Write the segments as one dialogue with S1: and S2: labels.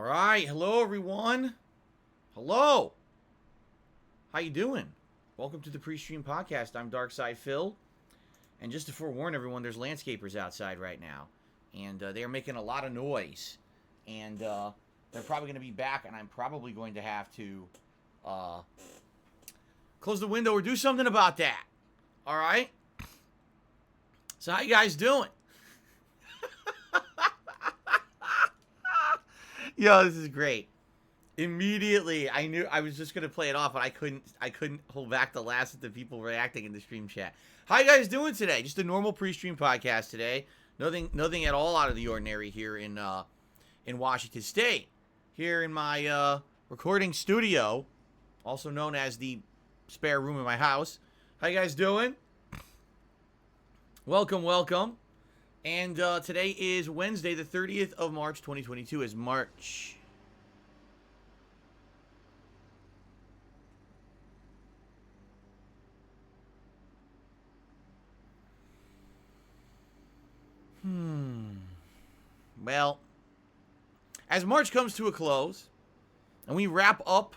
S1: All right, hello everyone. Hello. How you doing? Welcome to the PreStream podcast. I'm Darkside Phil, and just to forewarn everyone, there's landscapers outside right now, and they are making a lot of noise, and they're probably going to be back, and I'm probably going to have to close the window or do something about that. All right. So how you guys doing? Yo, this is great. Immediately, I knew I was just gonna play it off, but I couldn't hold back the laughs at the people reacting in the stream chat. How you guys doing today? Just a normal pre-stream podcast today. Nothing at all out of the ordinary here in Washington State. Here in my recording studio, also known as the spare room in my house. How you guys doing? Welcome, welcome. And today is Wednesday, the 30th of March, 2022. Is March. Well, as March comes to a close, and we wrap up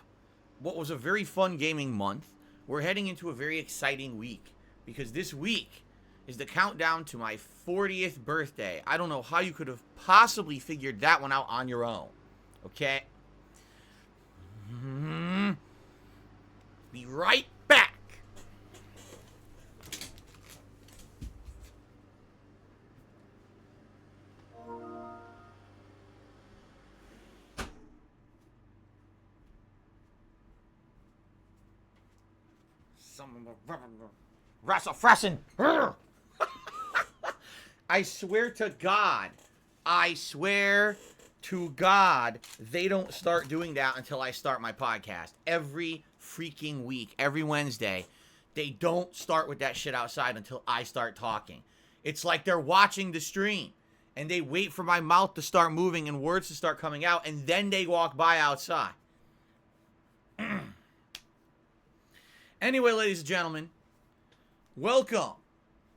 S1: what was a very fun gaming month, we're heading into a very exciting week. Because this week is the countdown to my 40th birthday. I don't know how you could have possibly figured that one out on your own. Okay? Be right back. Russell I swear to God, they don't start doing that until I start my podcast. Every freaking week, every Wednesday, they don't start with that shit outside until I start talking. It's like they're watching the stream, and they wait for my mouth to start moving and words to start coming out, and then they walk by outside. Anyway, ladies and gentlemen, welcome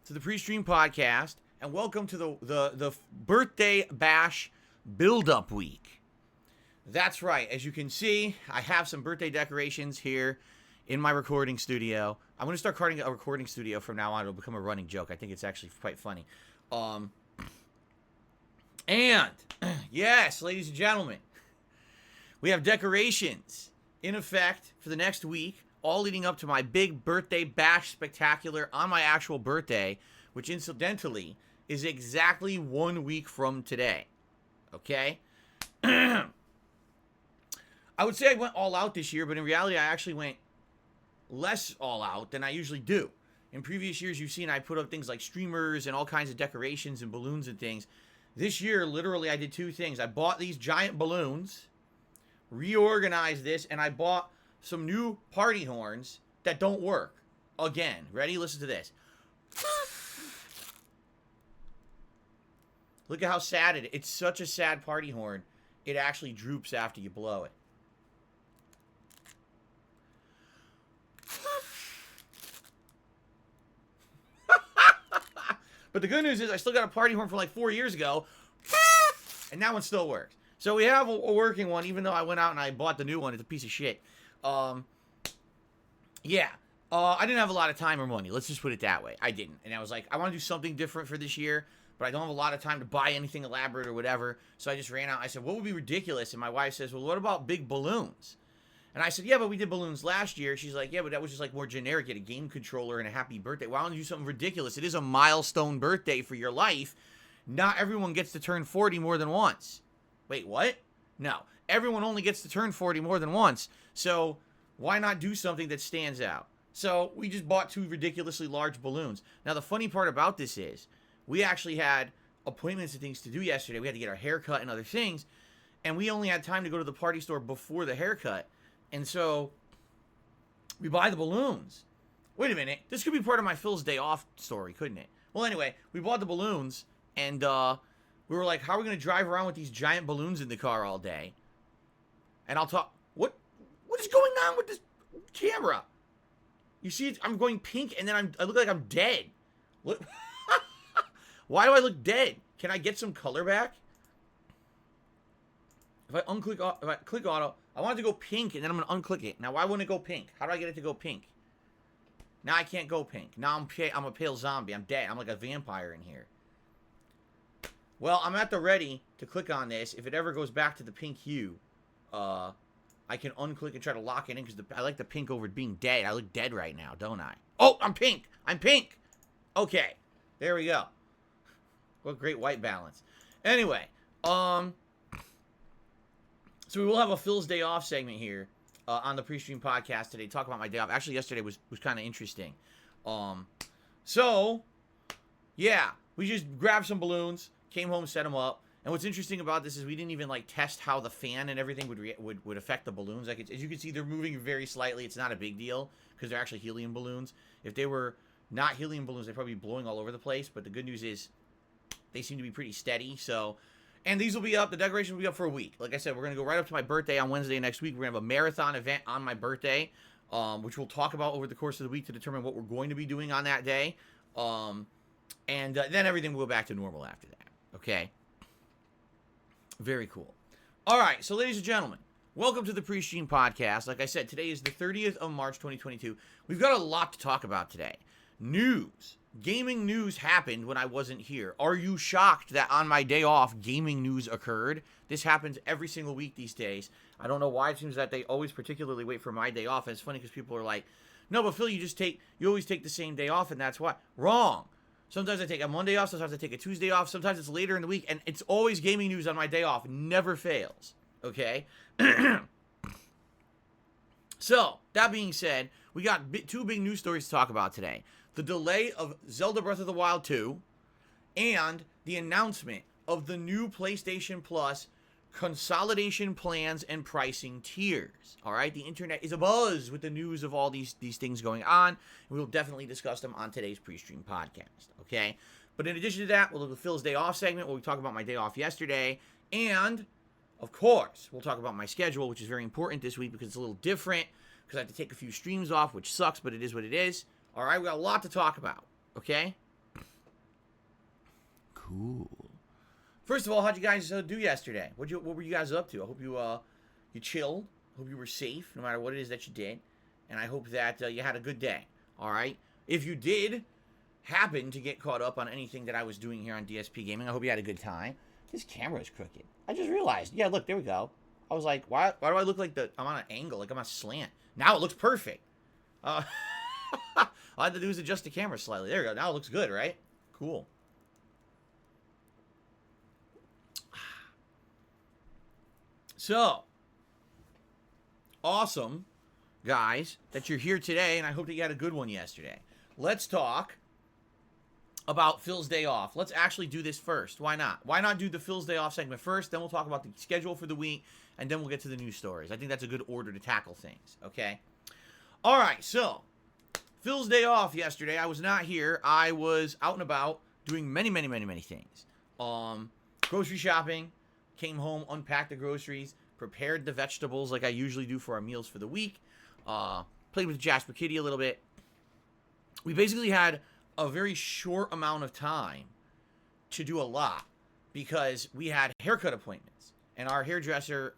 S1: to the PreStream podcast, and welcome to the birthday bash build-up week. That's right. As you can see, I have some birthday decorations here in my recording studio. I'm going to start carting a recording studio from now on. It'll become a running joke. I think it's actually quite funny. And, yes, ladies and gentlemen, we have decorations in effect for the next week, all leading up to my big birthday bash spectacular on my actual birthday, which incidentally is exactly 1 week from today. Okay? I would say I went all out this year, but in reality I actually went less all out than I usually do. In previous years, you've seen I put up things like streamers and all kinds of decorations and balloons and things. This year, literally, I did two things. I bought these giant balloons, reorganized this, and I bought some new party horns that don't work. Again, ready? Listen to this. Look at how sad it is. It's such a sad party horn. It actually droops after you blow it. But the good news is I still got a party horn from like 4 years ago, and that one still works. So we have a working one, even though I went out and I bought the new one. It's a piece of shit. Yeah. I didn't have a lot of time or money. Let's just put it that way. I didn't. And I was like, I want to do something different for this year, but I don't have a lot of time to buy anything elaborate or whatever. So I just ran out. I said, what would be ridiculous? And my wife says, well, what about big balloons? And I said, yeah, but we did balloons last year. She's like, yeah, but that was just like more generic. Get a game controller and a happy birthday. Why don't you do something ridiculous? It is a milestone birthday for your life. Not everyone gets to turn 40 more than once. Wait, what? No. Everyone only gets to turn 40 more than once. So why not do something that stands out? So we just bought two ridiculously large balloons. Now, the funny part about this is we actually had appointments and things to do yesterday. We had to get our hair cut and other things. And we only had time to go to the party store before the haircut. And so we buy the balloons. Wait a minute. This could be part of my Phil's Day Off story, couldn't it? Well, anyway, we bought the balloons. And we were like, how are we going to drive around with these giant balloons in the car all day? And I'll talk. What is going on with this camera? You see, I'm going pink, and then I look like I'm dead. What? Why do I look dead? Can I get some color back? If I click auto, I want it to go pink, and then I'm going to unclick it. Now, why wouldn't it go pink? How do I get it to go pink? Now I can't go pink. Now I'm a pale zombie. I'm dead. I'm like a vampire in here. Well, I'm at the ready to click on this. If it ever goes back to the pink hue, I can unclick and try to lock it in, because I like the pink over being dead. I look dead right now, don't I? Oh, I'm pink. I'm pink. Okay. There we go. What great white balance. Anyway, so we will have a Phil's Day Off segment here on the PreStream podcast today. Talk about my day off. Actually, yesterday was kind of interesting. So, yeah, we just grabbed some balloons, came home, set them up. And what's interesting about this is we didn't even like test how the fan and everything would affect the balloons. Like, as you can see, they're moving very slightly. It's not a big deal because they're actually helium balloons. If they were not helium balloons, they'd probably be blowing all over the place. But the good news is they seem to be pretty steady. So, and these will be up. The decoration will be up for a week. Like I said, we're going to go right up to my birthday on Wednesday next week. We're going to have a marathon event on my birthday, which we'll talk about over the course of the week to determine what we're going to be doing on that day. And then everything will go back to normal after that. Okay? Very cool. All right, so ladies and gentlemen, welcome to the PreStream podcast. Like I said, today is the 30th of March, 2022. We've got a lot to talk about today. News. Gaming news happened when I wasn't here. Are you shocked that on my day off, gaming news occurred? This happens every single week these days. I don't know why. It seems that they always particularly wait for my day off. And it's funny because people are like, no, but Phil, you always take the same day off, and that's why. Wrong. Sometimes I take a Monday off, sometimes I take a Tuesday off, sometimes it's later in the week, and it's always gaming news on my day off. It never fails. Okay? So, that being said, we got two big news stories to talk about today. The delay of Zelda Breath of the Wild 2, and the announcement of the new PlayStation Plus consolidation plans and pricing tiers. All right, the internet is abuzz with the news of all these things going on, and we'll definitely discuss them on today's PreStream podcast. Okay, but in addition to that, we'll do the Phil's Day Off segment where we talk about my day off yesterday, and of course, we'll talk about my schedule, which is very important this week because it's a little different because I have to take a few streams off, which sucks, but it is what it is. All right, we got a lot to talk about. Okay, cool. First of all, how'd you guys do yesterday? What were you guys up to? I hope you chilled. Hope you were safe, no matter what it is that you did, and I hope that you had a good day. All right. If you did happen to get caught up on anything that I was doing here on DSPGaming, I hope you had a good time. This camera is crooked. I just realized. Yeah, look, there we go. I was like, why do I look like I'm on an angle, like I'm on a slant? Now it looks perfect. All I had to do is adjust the camera slightly. There we go. Now it looks good, right? Cool. So, awesome, guys, that you're here today, and I hope that you had a good one yesterday. Let's talk about Phil's Day Off. Let's actually do this first. Why not? Why not do the Phil's Day Off segment first, then we'll talk about the schedule for the week, and then we'll get to the news stories. I think that's a good order to tackle things, okay? All right, so, Phil's Day Off yesterday. I was not here. I was out and about doing many things. Grocery shopping. Came home, unpacked the groceries, prepared the vegetables like I usually do for our meals for the week. Played with Jasper Kitty a little bit. We basically had a very short amount of time to do a lot because we had haircut appointments. And our hairdresser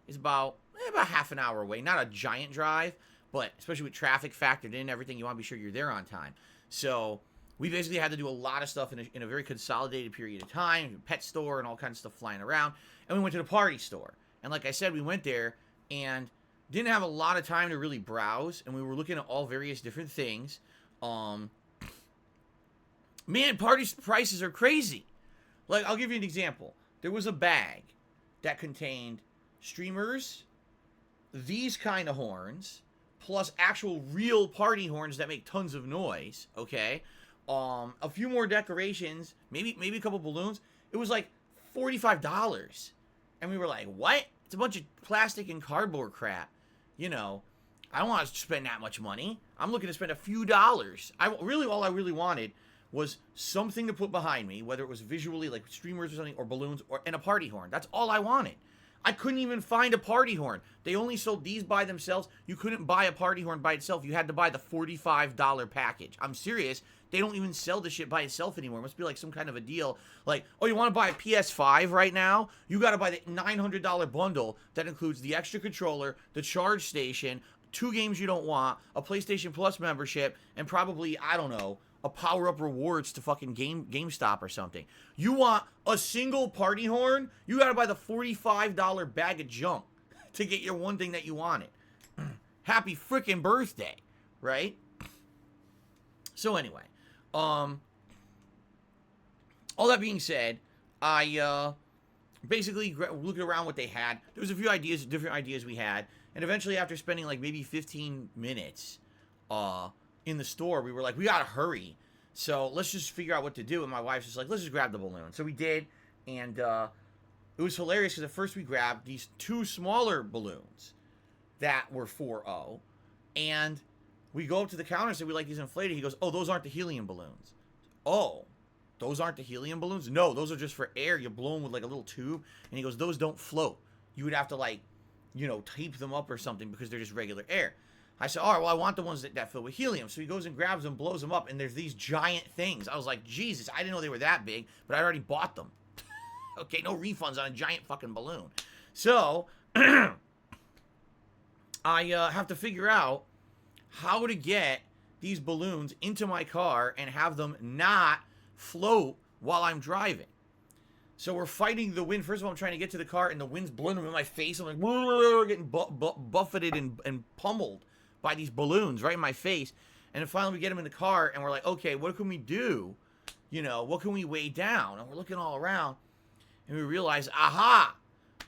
S1: is about half an hour away. Not a giant drive, but especially with traffic factored in, everything, you want to be sure you're there on time. So we basically had to do a lot of stuff in a very consolidated period of time, pet store and all kinds of stuff flying around. And we went to the party store. And like I said, we went there and didn't have a lot of time to really browse. And we were looking at all various different things. Man, party prices are crazy. Like, I'll give you an example. There was a bag that contained streamers, these kind of horns, plus actual real party horns that make tons of noise, okay? A few more decorations, maybe a couple balloons. It was like $45. And we were like, what? It's a bunch of plastic and cardboard crap. You know, I don't want to spend that much money. I'm looking to spend a few dollars. All I really wanted was something to put behind me, whether it was visually like streamers or something, or balloons, and a party horn. That's all I wanted. I couldn't even find a party horn. They only sold these by themselves. You couldn't buy a party horn by itself. You had to buy the $45 package. I'm serious. They don't even sell the shit by itself anymore. It must be like some kind of a deal. Like, oh, you want to buy a PS5 right now? You got to buy the $900 bundle that includes the extra controller, the charge station, 2 games you don't want, a PlayStation Plus membership, and probably, I don't know, a power-up rewards to fucking GameStop or something. You want a single party horn? You gotta buy the $45 bag of junk to get your one thing that you wanted. Happy freaking birthday, right? So anyway, all that being said, I basically looking around what they had. There was a few ideas, different ideas we had, and eventually after spending like maybe 15 minutes, in the store, we were like, we gotta hurry, so let's just figure out what to do. And my wife's just like, let's just grab the balloon. So we did, and it was hilarious because at first we grabbed these 2 smaller balloons that were 4.0, and we go up to the counter and say, we like these inflated. He goes, oh, those aren't the helium balloons. Oh, those aren't the helium balloons? No, those are just for air. You blow them with like a little tube. And he goes, those don't float. You would have to like, you know, tape them up or something because they're just regular air. I said, all right, well, I want the ones that fill with helium. So he goes and grabs them, blows them up, and there's these giant things. I was like, Jesus, I didn't know they were that big, but I already bought them. Okay, no refunds on a giant fucking balloon. So, I have to figure out how to get these balloons into my car and have them not float while I'm driving. So we're fighting the wind. First of all, I'm trying to get to the car, and the wind's blowing in my face. I'm like, getting buffeted and pummeled by these balloons right in my face. And then finally we get them in the car, and we're like, okay, what can we do? You know, what can we weigh down? And we're looking all around, and we realize, aha,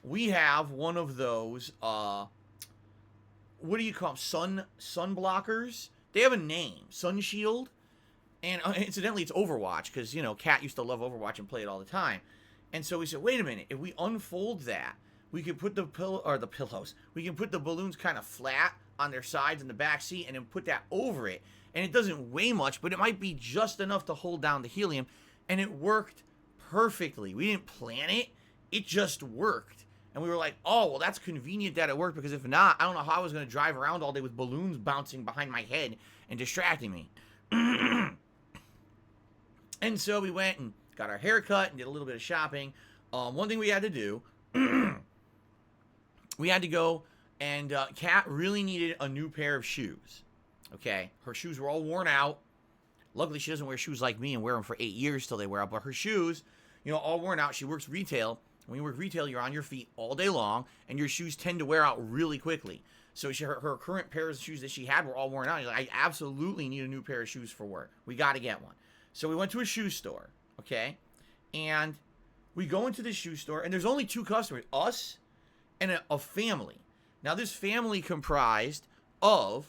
S1: we have one of those, what do you call them? Sun blockers? They have a name, Sun Shield. And incidentally, it's Overwatch, because, you know, Kat used to love Overwatch and play it all the time. And so we said, wait a minute, if we unfold that, we could put the pillows, we can put the balloons kind of flat on their sides in the back seat and then put that over it. And it doesn't weigh much, but it might be just enough to hold down the helium. And it worked perfectly. We didn't plan it. It just worked. And we were like, oh, well, that's convenient that it worked, because if not, I don't know how I was going to drive around all day with balloons bouncing behind my head and distracting me. And so we went and got our hair cut and did a little bit of shopping. One thing we had to do, we had to go, and Kat really needed a new pair of shoes. Okay, her shoes were all worn out. Luckily, she doesn't wear shoes like me and wear them for 8 years till they wear out. But her shoes, you know, all worn out. She works retail. When you work retail, you're on your feet all day long, and your shoes tend to wear out really quickly. So her current pair of shoes that she had were all worn out. She's like, I absolutely need a new pair of shoes for work. We got to get one. So we went to a shoe store, okay? And we go into the shoe store, and there's only 2 customers, us and a family. Now, this family comprised of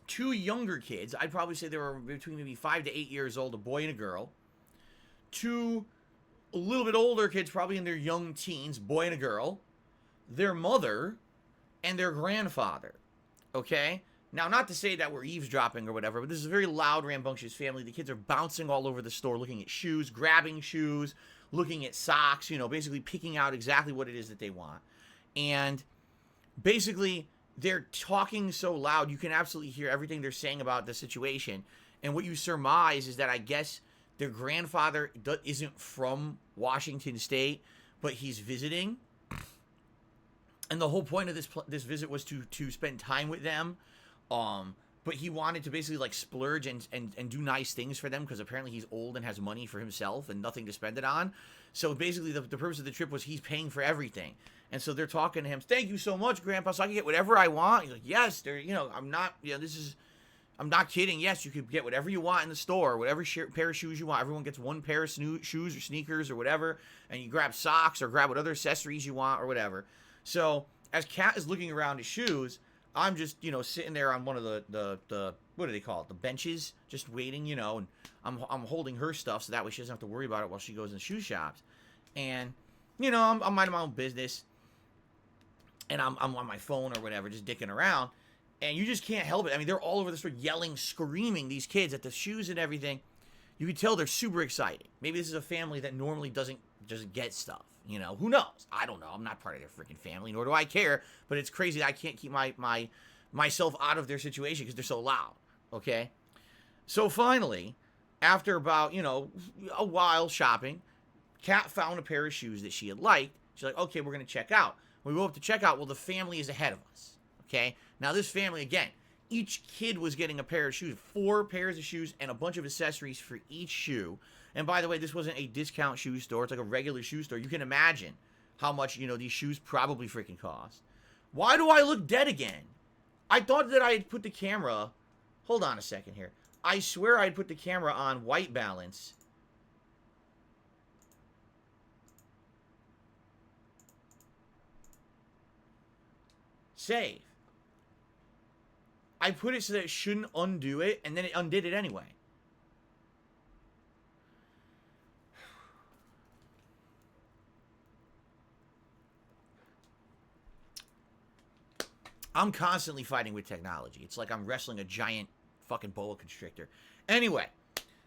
S1: 2 younger kids. I'd probably say they were between maybe 5 to 8 years old, a boy and a girl. 2 a little bit older kids, probably in their young teens, boy and a girl. Their mother and their grandfather, okay? Now, not to say that we're eavesdropping or whatever, but this is a very loud, rambunctious family. The kids are bouncing all over the store, looking at shoes, grabbing shoes, looking at socks, you know, basically picking out exactly what it is that they want. And basically, they're talking so loud, you can absolutely hear everything they're saying about the situation. And what you surmise is that I guess their grandfather isn't from Washington State, but he's visiting. And the whole point of this visit was to spend time with them. But he wanted to basically like splurge and do nice things for them, because apparently he's old and has money for himself and nothing to spend it on. So basically the purpose of the trip was he's paying for everything. And so they're talking to him, thank you so much, Grandpa, so I can get whatever I want. He's like, yes, I'm not kidding. Yes, you could get whatever you want in the store, whatever pair of shoes you want. Everyone gets one pair of shoes or sneakers or whatever, and you grab socks or grab what other accessories you want or whatever. So as Kat is looking around his shoes, I'm just, sitting there on one of the what do they call it? The benches, just waiting, and I'm holding her stuff so that way she doesn't have to worry about it while she goes in shoe shops. And, I'm minding my own business, and I'm on my phone or whatever, just dicking around. And you just can't help it. I mean, they're all over the store yelling, screaming, these kids at the shoes and everything. You can tell they're super excited. Maybe this is a family that normally doesn't just get stuff. Who knows? I don't know. I'm not part of their freaking family, nor do I care. But it's crazy that I can't keep myself out of their situation because they're so loud. Okay? So finally, after about, a while shopping, Kat found a pair of shoes that she had liked. She's like, okay, we're going to check out. When we go up to check out, well, the family is ahead of us. Okay? Now, this family, again, each kid was getting a pair of shoes, 4 pairs of shoes, and a bunch of accessories for each shoe. And by the way, this wasn't a discount shoe store. It's like a regular shoe store. You can imagine how much, these shoes probably freaking cost. Why do I look dead again? I thought that I had put the camera... Hold on a second here. I swear I had put the camera on white balance. Save. I put it so that it shouldn't undo it, and then it undid it anyway. I'm constantly fighting with technology. It's like I'm wrestling a giant fucking boa constrictor. Anyway,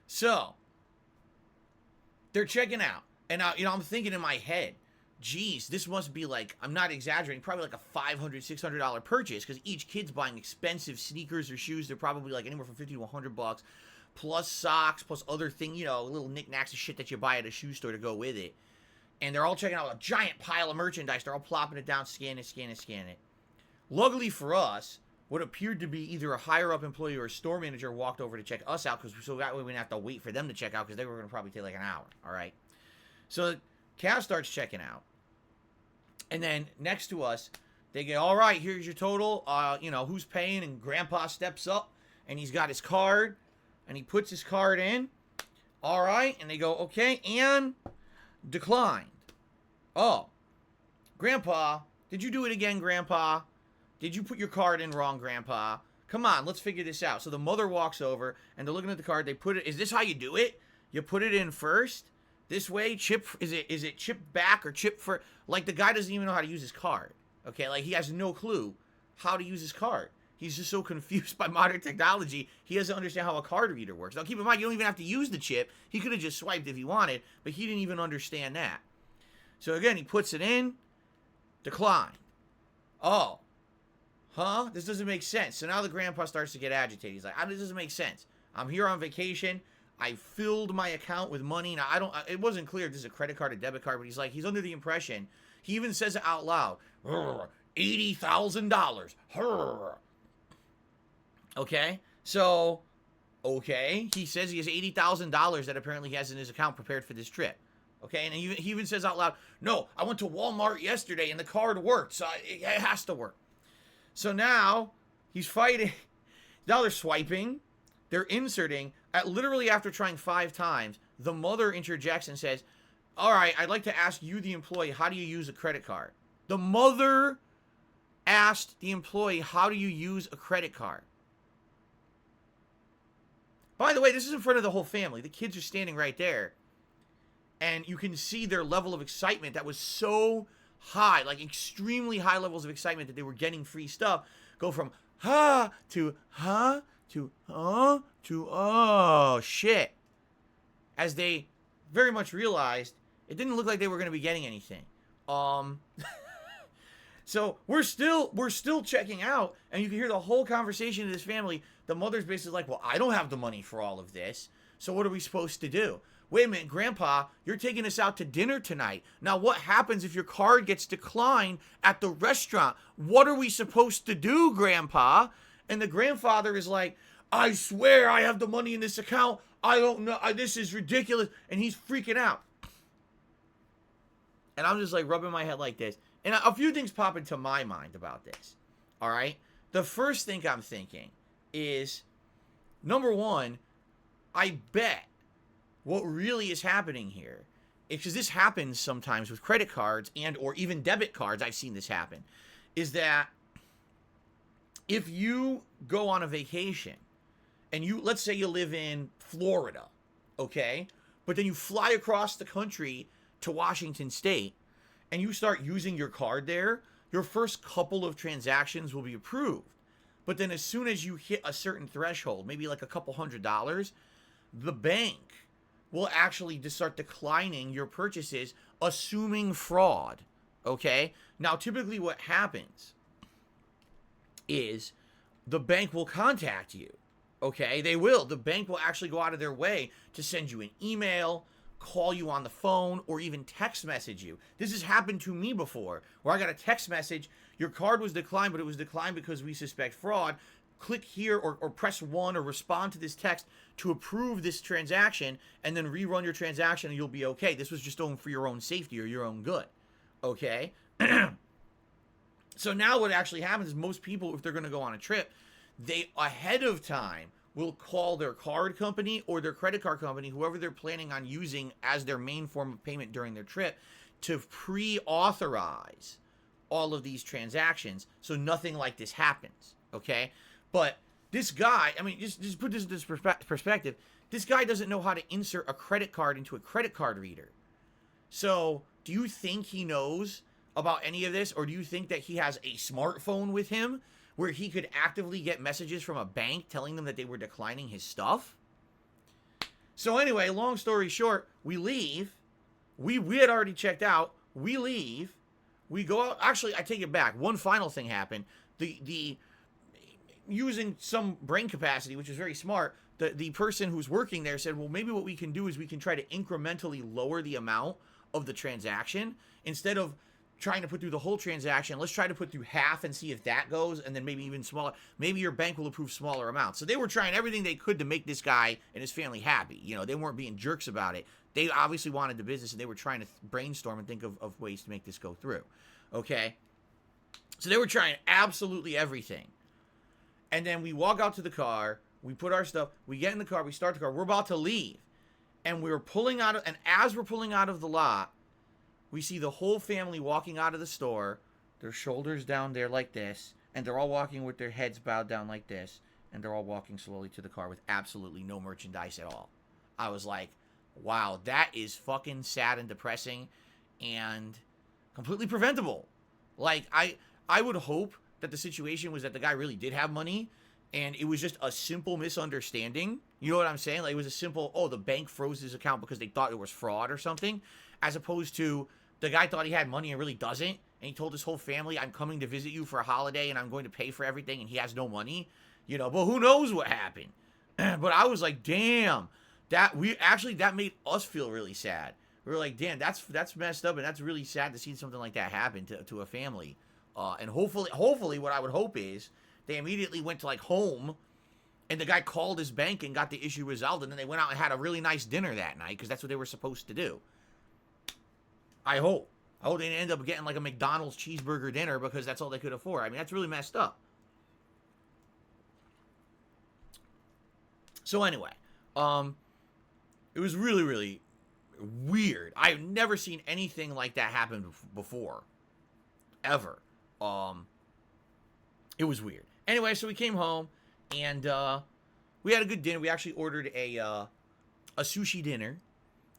S1: so they're checking out. And now, I'm thinking in my head, geez, this must be like, I'm not exaggerating, probably like a $500, $600 purchase, because each kid's buying expensive sneakers or shoes. They're probably like anywhere from $50 to $100, plus socks, plus other thing, little knickknacks and shit that you buy at a shoe store to go with it. And they're all checking out a giant pile of merchandise. They're all plopping it down, scan it. Luckily for us, what appeared to be either a higher-up employee or a store manager walked over to check us out, so that way we didn't have to wait for them to check out, because they were going to probably take like an hour, all right? So Cal starts checking out. And then next to us, they go, all right, here's your total, who's paying? And Grandpa steps up, and he's got his card, and he puts his card in. All right, and they go, okay, and declined. Oh, Grandpa, did you do it again, Grandpa? Did you put your card in wrong, Grandpa? Come on, let's figure this out. So the mother walks over, and they're looking at the card. They put it, is this how you do it? You put it in first? This way? Chip, is it chip back or chip for, like the guy doesn't even know how to use his card. Okay, like he has no clue how to use his card. He's just so confused by modern technology, he doesn't understand how a card reader works. Now keep in mind, you don't even have to use the chip. He could have just swiped if he wanted, but he didn't even understand that. So again, he puts it in, decline. Oh. Huh? This doesn't make sense. So now the grandpa starts to get agitated. He's like, this doesn't make sense. I'm here on vacation. I filled my account with money. Now, it wasn't clear if this is a credit card or debit card, but he's under the impression. He even says it out loud. $80,000. Okay? So, okay. He says he has $80,000 that apparently he has in his account prepared for this trip. Okay? And he even says out loud, no, I went to Walmart yesterday and the card worked, so it has to work. So now, he's fighting. Now they're swiping. They're inserting. Literally after trying 5 times, the mother interjects and says, all right, I'd like to ask you, the employee, how do you use a credit card? The mother asked the employee, how do you use a credit card? By the way, this is in front of the whole family. The kids are standing right there. And you can see their level of excitement that was so high, like extremely high levels of excitement that they were getting free stuff, go from to oh shit, as they very much realized it didn't look like they were going to be getting anything. So we're still checking out, and you can hear the whole conversation of this family. The mother's basically like, well, I don't have the money for all of this, so what are we supposed to do? Wait a minute, Grandpa, you're taking us out to dinner tonight. Now, what happens if your card gets declined at the restaurant? What are we supposed to do, Grandpa? And the grandfather is like, I swear I have the money in this account. I don't know. This is ridiculous. And he's freaking out. And I'm just like rubbing my head like this. And a few things pop into my mind about this. All right? The first thing I'm thinking is, number one, I bet what really is happening here, because this happens sometimes with credit cards and or even debit cards, I've seen this happen, is that if you go on a vacation and let's say you live in Florida, okay, but then you fly across the country to Washington State and you start using your card there, your first couple of transactions will be approved. But then as soon as you hit a certain threshold, maybe like a couple $100s, the bank will actually just start declining your purchases, assuming fraud, okay? Now, typically what happens is the bank will contact you, Okay, they will. The bank will actually go out of their way to send you an email, call you on the phone, or even text message you. This has happened to me before, where I got a text message, your card was declined, but it was declined because we suspect fraud. Click here or press 1 or respond to this text to approve this transaction, and then rerun your transaction and you'll be okay. This was just done for your own safety or your own good. Okay? So now what actually happens is most people, if they're going to go on a trip, they ahead of time will call their card company or their credit card company, whoever they're planning on using as their main form of payment during their trip, to pre-authorize all of these transactions so nothing like this happens. Okay? But this guy, I mean, just put this into perspective. This guy doesn't know how to insert a credit card into a credit card reader. So do you think he knows about any of this? Or do you think that he has a smartphone with him where he could actively get messages from a bank telling them that they were declining his stuff? So anyway, long story short, we leave. We had already checked out. We leave. We go out. Actually, I take it back. One final thing happened. The using some brain capacity, which is very smart, the person who's working there said, well, maybe what we can do is we can try to incrementally lower the amount of the transaction. Instead of trying to put through the whole transaction, let's try to put through half and see if that goes, and then maybe even smaller. Maybe your bank will approve smaller amounts. So they were trying everything they could to make this guy and his family happy. You know, they weren't being jerks about it. They obviously wanted the business, and they were trying to brainstorm and think of ways to make this go through. Okay? So they were trying absolutely everything. And then we walk out to the car, we put our stuff, we get in the car, we start the car, we're about to leave. And we're pulling out of, and as we're pulling out of the lot, we see the whole family walking out of the store, their shoulders down there like this, and they're all walking with their heads bowed down like this, and they're all walking slowly to the car with absolutely no merchandise at all. I was like, wow, that is fucking sad and depressing and completely preventable. Like, I would hope that the situation was that the guy really did have money, and it was just a simple misunderstanding. You know what I'm saying? Like, it was a simple, oh, the bank froze his account because they thought it was fraud or something, as opposed to the guy thought he had money and really doesn't, and he told his whole family, I'm coming to visit you for a holiday, and I'm going to pay for everything, and he has no money. You know, but who knows what happened? But I was like, damn, that made us feel really sad. We were like, damn, that's messed up, and that's really sad to see something like that happen to a family. And hopefully, what I would hope is they immediately went to like home, and the guy called his bank and got the issue resolved, and then they went out and had a really nice dinner that night because that's what they were supposed to do. I hope they didn't end up getting like a McDonald's cheeseburger dinner because that's all they could afford. I mean, that's really messed up. So anyway, it was really, really weird. I've never seen anything like that happen before, ever. It was weird. Anyway, so we came home, and we had a good dinner. We actually ordered a sushi dinner.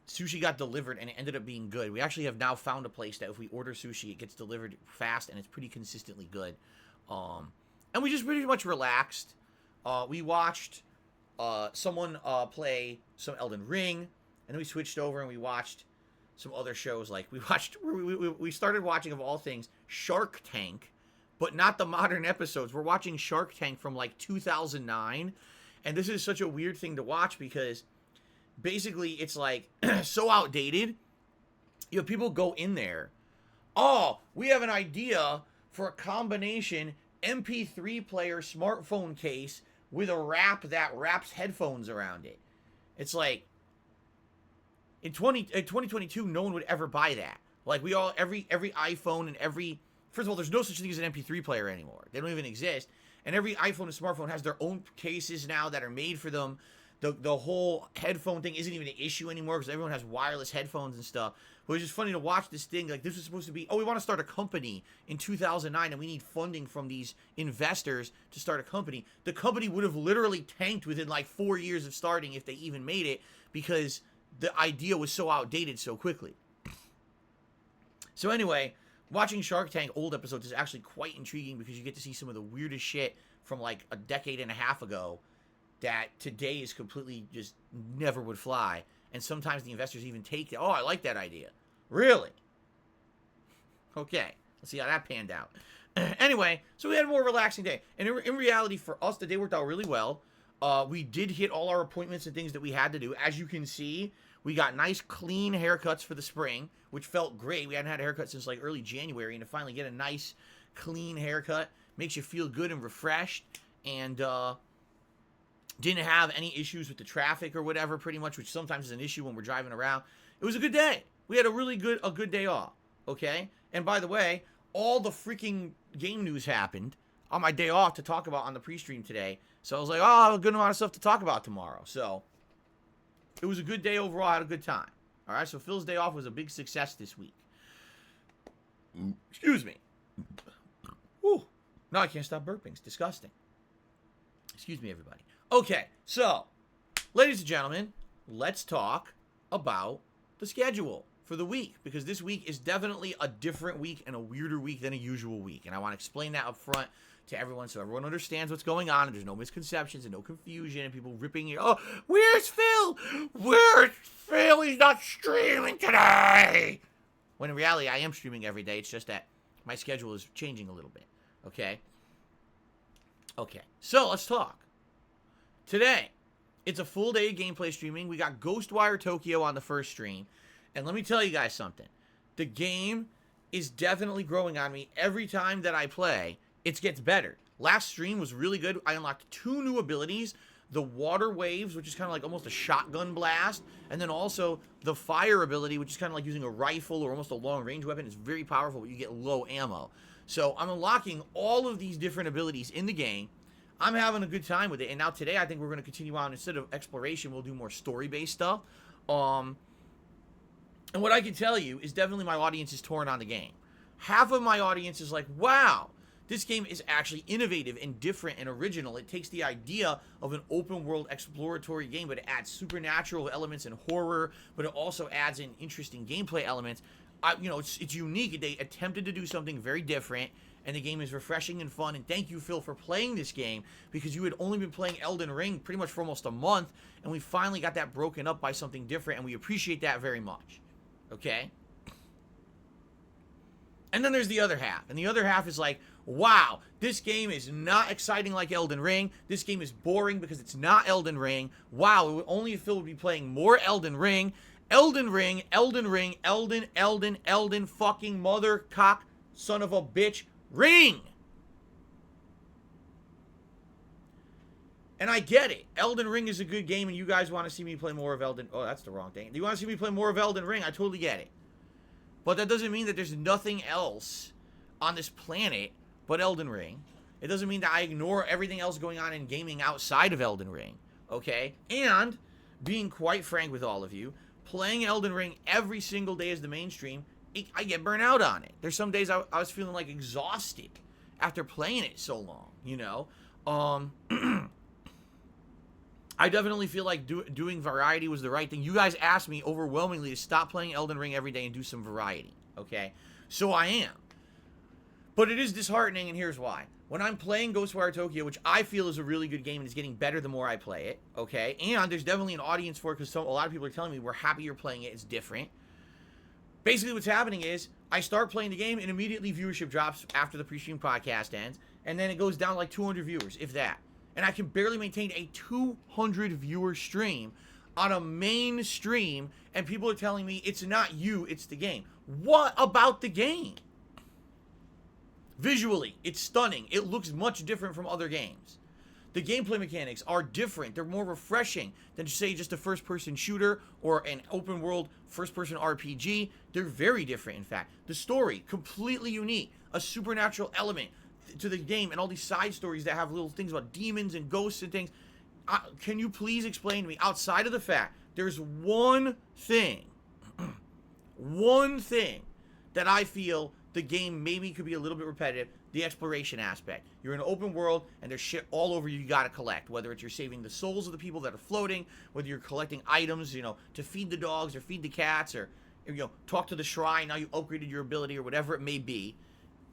S1: Sushi got delivered, and it ended up being good. We actually have now found a place that if we order sushi, it gets delivered fast, and it's pretty consistently good. And we just pretty much relaxed. We watched someone play some Elden Ring, and then we switched over, and we watched some other shows. Like, we started watching, of all things, Shark Tank, but not the modern episodes. We're watching Shark Tank from, like, 2009, and this is such a weird thing to watch because basically it's, like, so outdated. You know, people go in there, oh, we have an idea for a combination MP3 player smartphone case with a wrap that wraps headphones around it. It's like, in 2022, no one would ever buy that. Like, every iPhone and first of all, there's no such thing as an MP3 player anymore. They don't even exist. And every iPhone and smartphone has their own cases now that are made for them. The whole headphone thing isn't even an issue anymore because everyone has wireless headphones and stuff. But it's just funny to watch this thing. Like, this was supposed to be, oh, we want to start a company in 2009 and we need funding from these investors to start a company. The company would have literally tanked within like 4 years of starting if they even made it because the idea was so outdated so quickly. So anyway, watching Shark Tank old episodes is actually quite intriguing because you get to see some of the weirdest shit from like a decade and a half ago that today is completely just never would fly. And sometimes the investors even take it. Oh, I like that idea. Really? Okay. Let's see how that panned out. Anyway, so we had a more relaxing day. And in reality, for us, the day worked out really well. We did hit all our appointments and things that we had to do. As you can see, we got nice, clean haircuts for the spring, which felt great. We hadn't had a haircut since like early January, and to finally get a nice, clean haircut makes you feel good and refreshed. And didn't have any issues with the traffic or whatever, pretty much, which sometimes is an issue when we're driving around. It was a good day. We had a really good day off. Okay? And by the way, all the freaking game news happened on my day off to talk about on the pre-stream today. So I was like, oh, I have a good amount of stuff to talk about tomorrow. So it was a good day overall. I had a good time. All right, so Phil's day off was a big success this week. Excuse me. Whew. No, I can't stop burping. It's disgusting. Excuse me, everybody. Okay, so, ladies and gentlemen, let's talk about the schedule for the week, because this week is definitely a different week and a weirder week than a usual week, and I want to explain that up front to everyone so everyone understands what's going on and there's no misconceptions and no confusion and people ripping you. Oh, where's Phil? Where's Phil? He's not streaming today. When in reality, I am streaming every day. It's just that my schedule is changing a little bit. Okay? Okay, so let's talk. Today, it's a full day of gameplay streaming. We got Ghostwire Tokyo on the first stream. And let me tell you guys something. The game is definitely growing on me. Every time that I play, it gets better. Last stream was really good. I unlocked 2 new abilities. The water waves, which is kind of like almost a shotgun blast. And then also the fire ability, which is kind of like using a rifle or almost a long-range weapon. It's very powerful, but you get low ammo. So I'm unlocking all of these different abilities in the game. I'm having a good time with it. And now today, I think we're going to continue on. Instead of exploration, we'll do more story-based stuff. And what I can tell you is definitely my audience is torn on the game. Half of my audience is like, wow, this game is actually innovative and different and original. It takes the idea of an open-world exploratory game, but it adds supernatural elements and horror, but it also adds in interesting gameplay elements. It's unique. They attempted to do something very different, and the game is refreshing and fun. And thank you, Phil, for playing this game, because you had only been playing Elden Ring pretty much for almost a month, and we finally got that broken up by something different, and we appreciate that very much. Okay? And then there's the other half. And the other half is like, wow, this game is not exciting like Elden Ring. This game is boring because it's not Elden Ring. Wow, only if Phil would be playing more Elden Ring. Elden Ring, Elden Ring, Elden fucking mother cock son of a bitch ring. And I get it. Elden Ring is a good game, and you guys want to see me play more of Elden... Oh, that's the wrong thing. You want to see me play more of Elden Ring? I totally get it. But that doesn't mean that there's nothing else on this planet but Elden Ring. It doesn't mean that I ignore everything else going on in gaming outside of Elden Ring. Okay? And, being quite frank with all of you, playing Elden Ring every single day as the mainstream, I get burnt out on it. There's some days I was feeling like exhausted after playing it so long, you know? I definitely feel like doing variety was the right thing. You guys asked me overwhelmingly to stop playing Elden Ring every day and do some variety, okay? So I am. But it is disheartening, and here's why. When I'm playing Ghostwire Tokyo, which I feel is a really good game and is getting better the more I play it, okay? And there's definitely an audience for it, because a lot of people are telling me we're happy you're playing it, it's different. Basically what's happening is I start playing the game and immediately viewership drops after the pre-stream podcast ends, and then it goes down like 200 viewers, if that. And I can barely maintain a 200 viewer stream on a main stream, and people are telling me it's not you, it's the game. What about the game? Visually, it's stunning. It looks much different from other games. The gameplay mechanics are different. They're more refreshing than, say, just a first-person shooter or an open-world first-person RPG. They're very different, in fact. The story, completely unique. A supernatural element to the game, and all these side stories that have little things about demons and ghosts and things. Can you please explain to me, outside of the fact, there's one thing that I feel the game maybe could be a little bit repetitive, the exploration aspect. You're in an open world, and there's shit all over you gotta collect, whether it's you're saving the souls of the people that are floating, whether you're collecting items, to feed the dogs or feed the cats, or, talk to the shrine, now you upgraded your ability, or whatever it may be.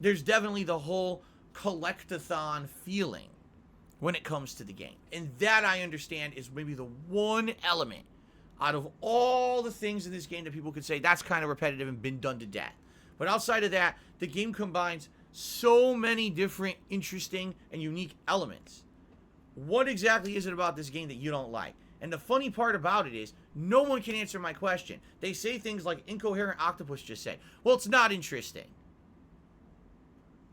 S1: There's definitely the whole collect-a-thon feeling when it comes to the game. And that, I understand, is maybe the one element out of all the things in this game that people could say that's kind of repetitive and been done to death. But outside of that, the game combines so many different interesting and unique elements. what exactly is it about this game that you don't like? And the funny part about it is, no one can answer my question. They say things like Incoherent Octopus just said, well, it's not interesting.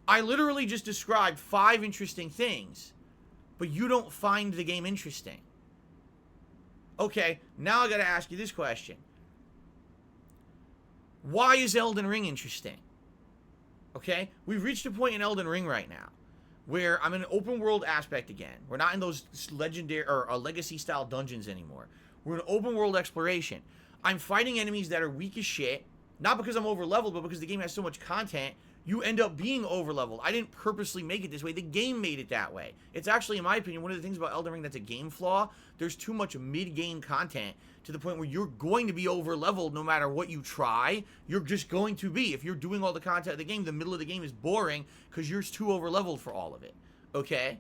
S1: I literally just described 5 interesting things, but you don't find the game interesting. Okay, now I gotta ask you this question. Why is Elden Ring interesting? Okay, we've reached a point in Elden Ring right now where I'm in an open world aspect again. We're not in those legendary or legacy style dungeons anymore. We're in open world exploration. I'm fighting enemies that are weak as shit, not because I'm over leveled, but because the game has so much content. You end up being over leveled. I didn't purposely make it this way. The game made it that way. It's actually, in my opinion, one of the things about Elden Ring that's a game flaw. There's too much mid-game content to the point where you're going to be over leveled no matter what you try. You're just going to be. If you're doing all the content of the game, the middle of the game is boring because you're too over leveled for all of it. Okay?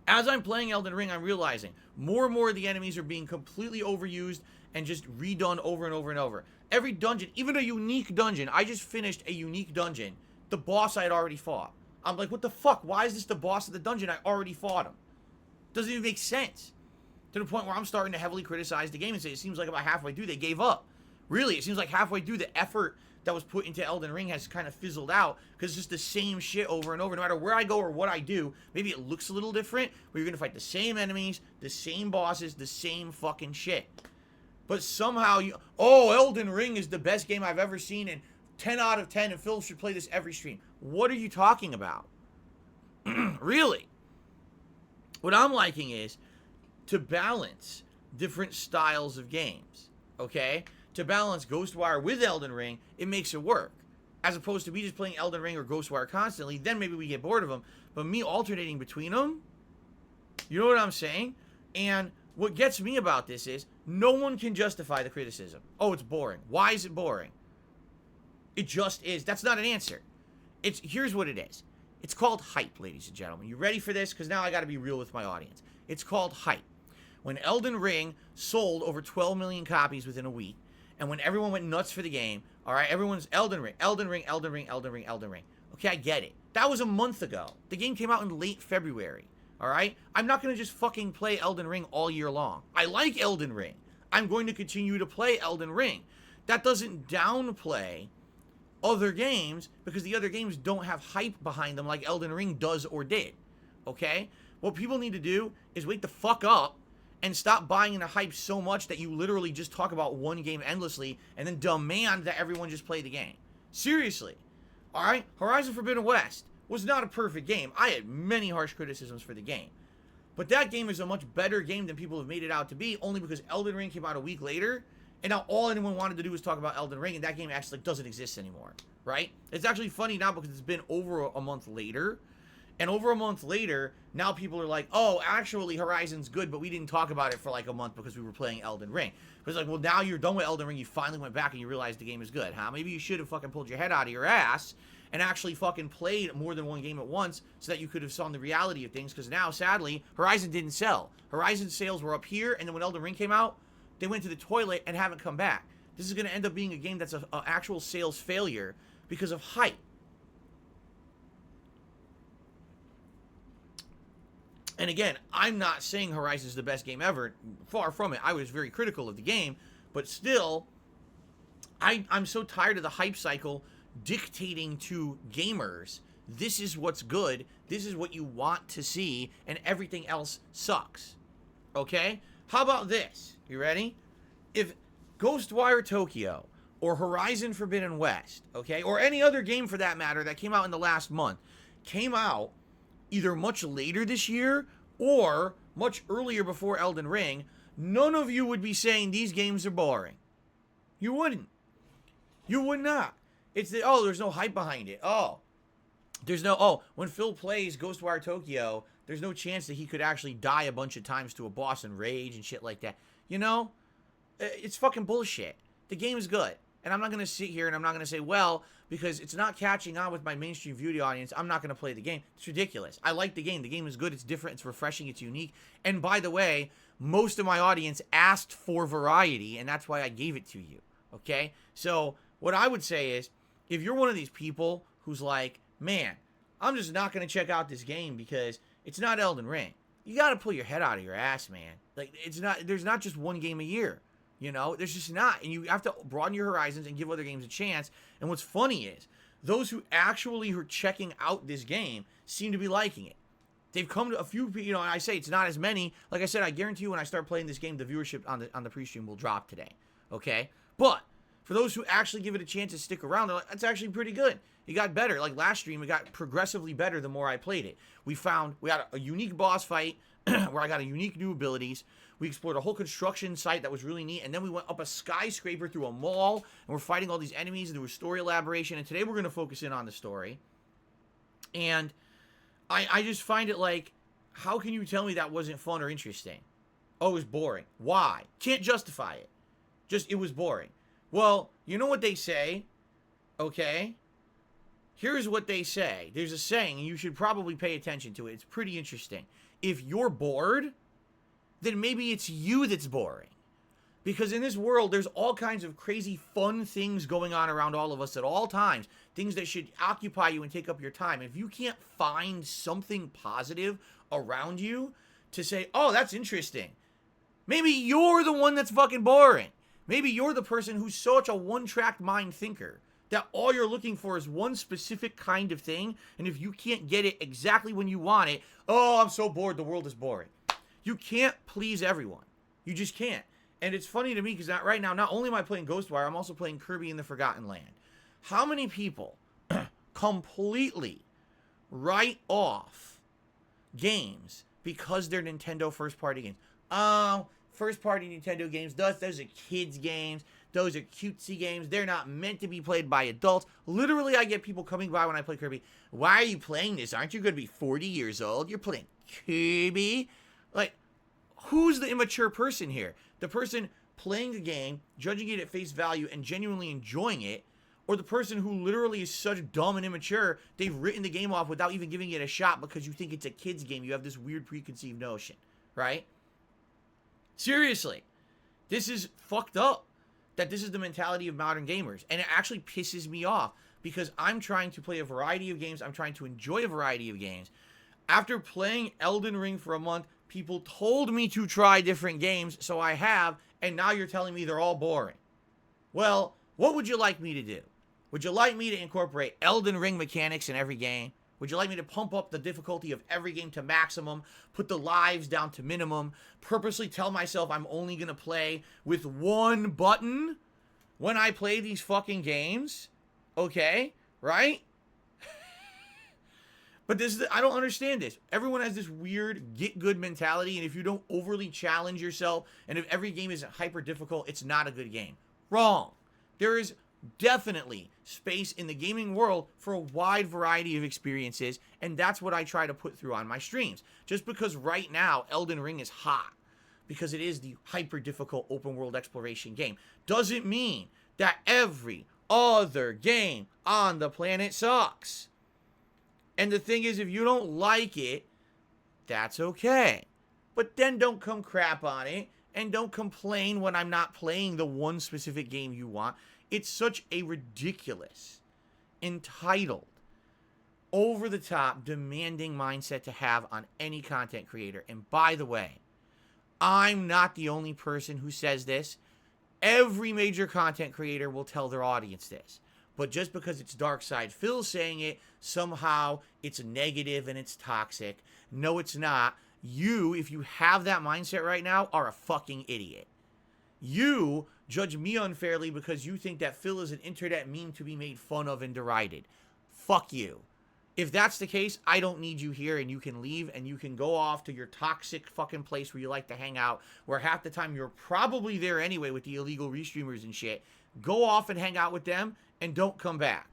S1: As I'm playing Elden Ring, I'm realizing more and more of the enemies are being completely overused and just redone over and over and over. Every dungeon, even a unique dungeon, I just finished a unique dungeon. The boss I had already fought. I'm like, what the fuck? Why is this the boss of the dungeon? I already fought him. Doesn't even make sense. To the point where I'm starting to heavily criticize the game and say it seems like about halfway through they gave up. Really, it seems like halfway through the effort that was put into Elden Ring has kind of fizzled out because it's just the same shit over and over. No matter where I go or what I do, maybe it looks a little different, but you're going to fight the same enemies, the same bosses, the same fucking shit. But somehow Elden Ring is the best game I've ever seen, and 10 out of 10, and Phil should play this every stream. What are you talking about? Really? What I'm liking is to balance different styles of games, okay? To balance Ghostwire with Elden Ring, it makes it work. As opposed to me just playing Elden Ring or Ghostwire constantly, then maybe we get bored of them. But me alternating between them, you know what I'm saying? And what gets me about this is, no one can justify the criticism. Oh, it's boring. Why is it boring? It just is. That's not an answer. Here's what it is. It's called hype, ladies and gentlemen. You ready for this? Because now I got to be real with my audience. It's called hype. When Elden Ring sold over 12 million copies within a week, and when everyone went nuts for the game, all right, everyone's Elden Ring, Elden Ring, Elden Ring, Elden Ring, Elden Ring. Okay, I get it. That was a month ago. The game came out in late February. All right? I'm not going to just fucking play Elden Ring all year long. I like Elden Ring. I'm going to continue to play Elden Ring. That doesn't downplay other games because the other games don't have hype behind them like Elden Ring does or did. Okay? What people need to do is wake the fuck up and stop buying into hype so much that you literally just talk about one game endlessly and then demand that everyone just play the game. Seriously. All right? Horizon Forbidden West was not a perfect game. I had many harsh criticisms for the game. But that game is a much better game than people have made it out to be, only because Elden Ring came out a week later, and now all anyone wanted to do was talk about Elden Ring, and that game actually doesn't exist anymore, right? It's actually funny now because it's been over a month later, and over a month later, now people are like, oh, actually, Horizon's good, but we didn't talk about it for like a month because we were playing Elden Ring. But it's like, well, now you're done with Elden Ring, you finally went back and you realized the game is good, huh? Maybe you should have fucking pulled your head out of your ass and actually fucking played more than one game at once so that you could have seen the reality of things, because now, sadly, Horizon didn't sell. Horizon's sales were up here, and then when Elden Ring came out, they went to the toilet and haven't come back. This is going to end up being a game that's an actual sales failure because of hype. And again, I'm not saying Horizon's the best game ever. Far from it. I was very critical of the game, but still, I'm so tired of the hype cycle dictating to gamers, this is what's good, this is what you want to see, and everything else sucks. Okay? How about this? You ready? If Ghostwire Tokyo or Horizon Forbidden West, okay, or any other game for that matter that came out in the last month, came out either much later this year or much earlier before Elden Ring, none of you would be saying these games are boring. You wouldn't. You would not. It's the, oh, there's no hype behind it. When Phil plays Ghostwire Tokyo, there's no chance that he could actually die a bunch of times to a boss and rage and shit like that. You know? It's fucking bullshit. The game is good. And I'm not going to sit here and I'm not going to say, well, because it's not catching on with my mainstream viewing audience, I'm not going to play the game. It's ridiculous. I like the game. The game is good. It's different. It's refreshing. It's unique. And by the way, most of my audience asked for variety, and that's why I gave it to you. Okay? So what I would say is, if you're one of these people who's like, man, I'm just not going to check out this game because It's not Elden Ring. You got to pull your head out of your ass, man. Like, there's not just one game a year. You know, there's just not. And you have to broaden your horizons and give other games a chance. And what's funny is, those who actually are checking out this game seem to be liking it. They've come to a few, you know, and I say it's not as many. Like I said, I guarantee you when I start playing this game, the viewership on the pre-stream will drop today. Okay? But for those who actually give it a chance to stick around, they're like, that's actually pretty good. It got better. Like last stream, it got progressively better the more I played it. We had a unique boss fight where I got a unique new abilities. We explored a whole construction site that was really neat. And then we went up a skyscraper through a mall. And we're fighting all these enemies. And there was story elaboration. And today we're going to focus in on the story. And I just find it like, how can you tell me that wasn't fun or interesting? Oh, it was boring. Why? Can't justify it. Just, it was boring. Well, you know what they say? Okay? Here's what they say. There's a saying, and you should probably pay attention to it. It's pretty interesting. If you're bored, then maybe it's you that's boring. Because in this world, there's all kinds of crazy fun things going on around all of us at all times. Things that should occupy you and take up your time. If you can't find something positive around you to say, oh, that's interesting. Maybe you're the one that's fucking boring. Maybe you're the person who's such a one-track mind thinker that all you're looking for is one specific kind of thing. And if you can't get it exactly when you want it, oh, I'm so bored, the world is boring. You can't please everyone. You just can't. And it's funny to me because right now, not only am I playing Ghostwire, I'm also playing Kirby in the Forgotten Land. How many people completely write off games because they're Nintendo first-party games? Oh, first-party Nintendo games, those are kids' games. Those are cutesy games. They're not meant to be played by adults. Literally, I get people coming by when I play Kirby. Why are you playing this? Aren't you going to be 40 years old? You're playing Kirby? Like, who's the immature person here? The person playing a game, judging it at face value, and genuinely enjoying it, or the person who literally is such dumb and immature, they've written the game off without even giving it a shot because you think it's a kid's game. You have this weird preconceived notion, right? Seriously, this is fucked up. That this is the mentality of modern gamers. And it actually pisses me off because I'm trying to play a variety of games. I'm trying to enjoy a variety of games. After playing Elden Ring for a month, people told me to try different games, so I have, and now you're telling me they're all boring. Well, what would you like me to do? Would you like me to incorporate Elden Ring mechanics in every game? Would you like me to pump up the difficulty of every game to maximum, put the lives down to minimum, purposely tell myself I'm only going to play with one button when I play these fucking games? Okay, right? But I don't understand this. Everyone has this weird get-good mentality, and if you don't overly challenge yourself, and if every game is hyper difficult, it's not a good game. Wrong. There is definitely space in the gaming world for a wide variety of experiences, and that's what I try to put through on my streams. Just because right now Elden Ring is hot, because it is the hyper difficult open world exploration game, doesn't mean that every other game on the planet sucks. And the thing is, if you don't like it, that's okay. But then don't come crap on it, and don't complain when I'm not playing the one specific game you want. It's such a ridiculous, entitled, over-the-top, demanding mindset to have on any content creator. And by the way, I'm not the only person who says this. Every major content creator will tell their audience this. But just because it's Dark Side Phil saying it, somehow it's negative and it's toxic. No, it's not. You, if you have that mindset right now, are a fucking idiot. You judge me unfairly because you think that Phil is an internet meme to be made fun of and derided. Fuck you. If that's the case, I don't need you here, and you can leave, and you can go off to your toxic fucking place where you like to hang out, where half the time you're probably there anyway with the illegal restreamers and shit. Go off and hang out with them, and don't come back.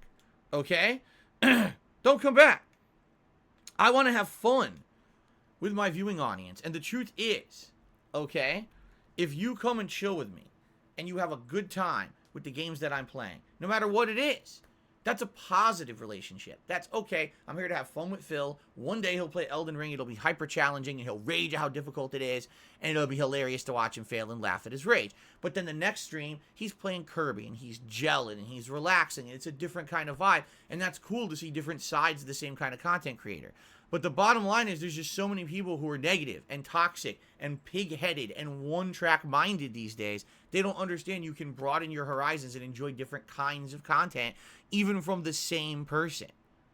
S1: Okay? Don't come back. I want to have fun with my viewing audience, and the truth is, okay, if you come and chill with me, and you have a good time with the games that I'm playing, no matter what it is, that's a positive relationship. That's okay. I'm here to have fun with Phil. One day he'll play Elden Ring. It'll be hyper challenging, and he'll rage at how difficult it is, and it'll be hilarious to watch him fail and laugh at his rage. But then the next stream, he's playing Kirby, and he's gelling, and he's relaxing, and it's a different kind of vibe, and that's cool to see different sides of the same kind of content creator. But the bottom line is there's just so many people who are negative and toxic and pig-headed and one-track minded these days. They don't understand you can broaden your horizons and enjoy different kinds of content, even from the same person.